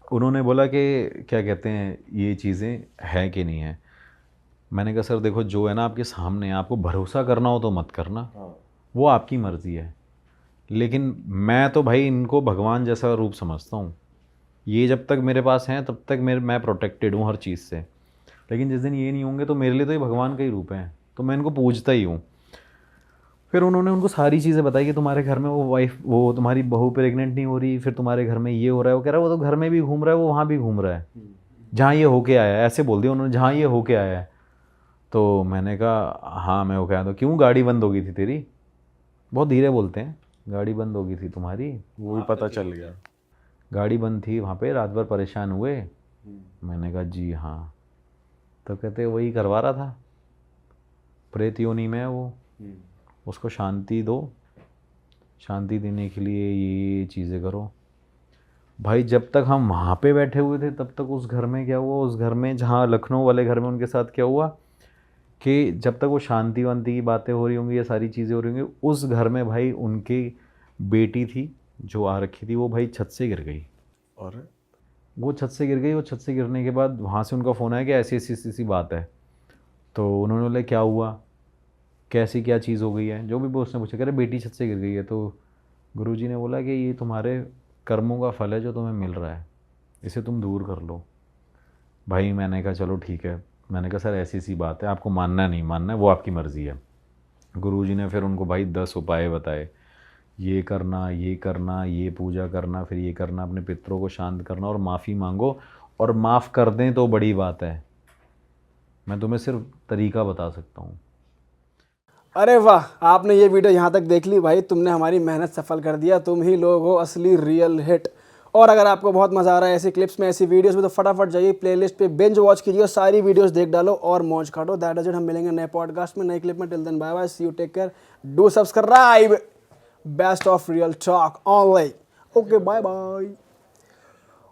A: उन्होंने बोला कि क्या कहते हैं ये चीज़ें हैं कि नहीं है। मैंने कहा सर देखो जो है ना आपके सामने, आपको भरोसा करना हो तो मत करना, वो आपकी मर्ज़ी है, लेकिन मैं तो भाई इनको भगवान जैसा रूप समझता हूँ। ये जब तक मेरे पास हैं तब तक मैं प्रोटेक्टेड हूँ हर चीज़ से, लेकिन जिस दिन ये नहीं होंगे तो मेरे लिए तो ये भगवान का ही रूप है, तो मैं इनको पूजता ही हूँ। फिर उन्होंने उनको सारी चीज़ें बताई कि तुम्हारे घर में वो तुम्हारी बहू प्रेग्नेंट नहीं हो रही, फिर तुम्हारे घर में ये हो रहा है। वो कह रहा है वो तो घर में भी घूम रहा है, वो वहाँ भी घूम रहा है, जहाँ ये होके आया है। ऐसे बोल दिया उन्होंने, जहाँ ये होके आया है। तो मैंने कहा हाँ मैं हो के आया। तो क्यों गाड़ी बंद हो गई थी तेरी? बहुत धीरे बोलते हैं, गाड़ी बंद हो गई थी तुम्हारी।
D: वो भी पता चल गया।
A: गाड़ी बंद थी वहाँ पे, रात भर परेशान हुए। मैंने कहा जी हाँ। तो कहते वही करवा रहा था, प्रेत योनि में है वो, उसको शांति दो, शांति देने के लिए ये चीज़ें करो। भाई जब तक हम वहाँ पे बैठे हुए थे तब तक उस घर में क्या हुआ, उस घर में जहाँ लखनऊ वाले घर में उनके साथ क्या हुआ कि जब तक वो शांति वांति की बातें हो रही होंगी, ये सारी चीज़ें हो रही होंगी, उस घर में भाई उनकी बेटी थी जो आ रखी थी, वो भाई छत से गिर गई।
D: और
A: वो छत से गिर गई। वो छत से गिरने के बाद वहाँ से उनका फ़ोन आया कि ऐसी ऐसी ऐसी बात है। तो उन्होंने बोला क्या हुआ, कैसी क्या चीज़ हो गई है, जो भी उसने पूछा, कह रहे बेटी छत से गिर गई है। तो गुरुजी ने बोला कि ये तुम्हारे कर्मों का फल है जो तुम्हें मिल रहा है, इसे तुम दूर कर लो। भाई मैंने कहा चलो ठीक है। मैंने कहा सर ऐसी सी बात है, आपको मानना नहीं मानना है वो आपकी मर्ज़ी है। गुरुजी ने फिर उनको भाई 10 उपाय बताए, ये करना, ये करना, ये पूजा करना, फिर ये करना, अपने पितरों को शांत करना और माफ़ी मांगो, और माफ़ कर दें तो बड़ी बात है। मैं तुम्हें सिर्फ तरीका बता सकता हूँ।
B: अरे वाह, आपने ये वीडियो यहाँ तक देख ली भाई, तुमने हमारी मेहनत सफल कर दिया। तुम ही लोग हो असली रियल हिट। और अगर आपको बहुत मज़ा आ रहा है ऐसी क्लिप्स में, ऐसी वीडियोस में, तो फटाफट जाइए प्लेलिस्ट पे बिंज वॉच कीजिए और सारी वीडियोस देख डालो और मौज काटो। That is it. हम मिलेंगे नए पॉडकास्ट में, नई क्लिप में। Till then bye bye, see you, take care, do subscribe. Best of Real Talk online. Okay bye bye.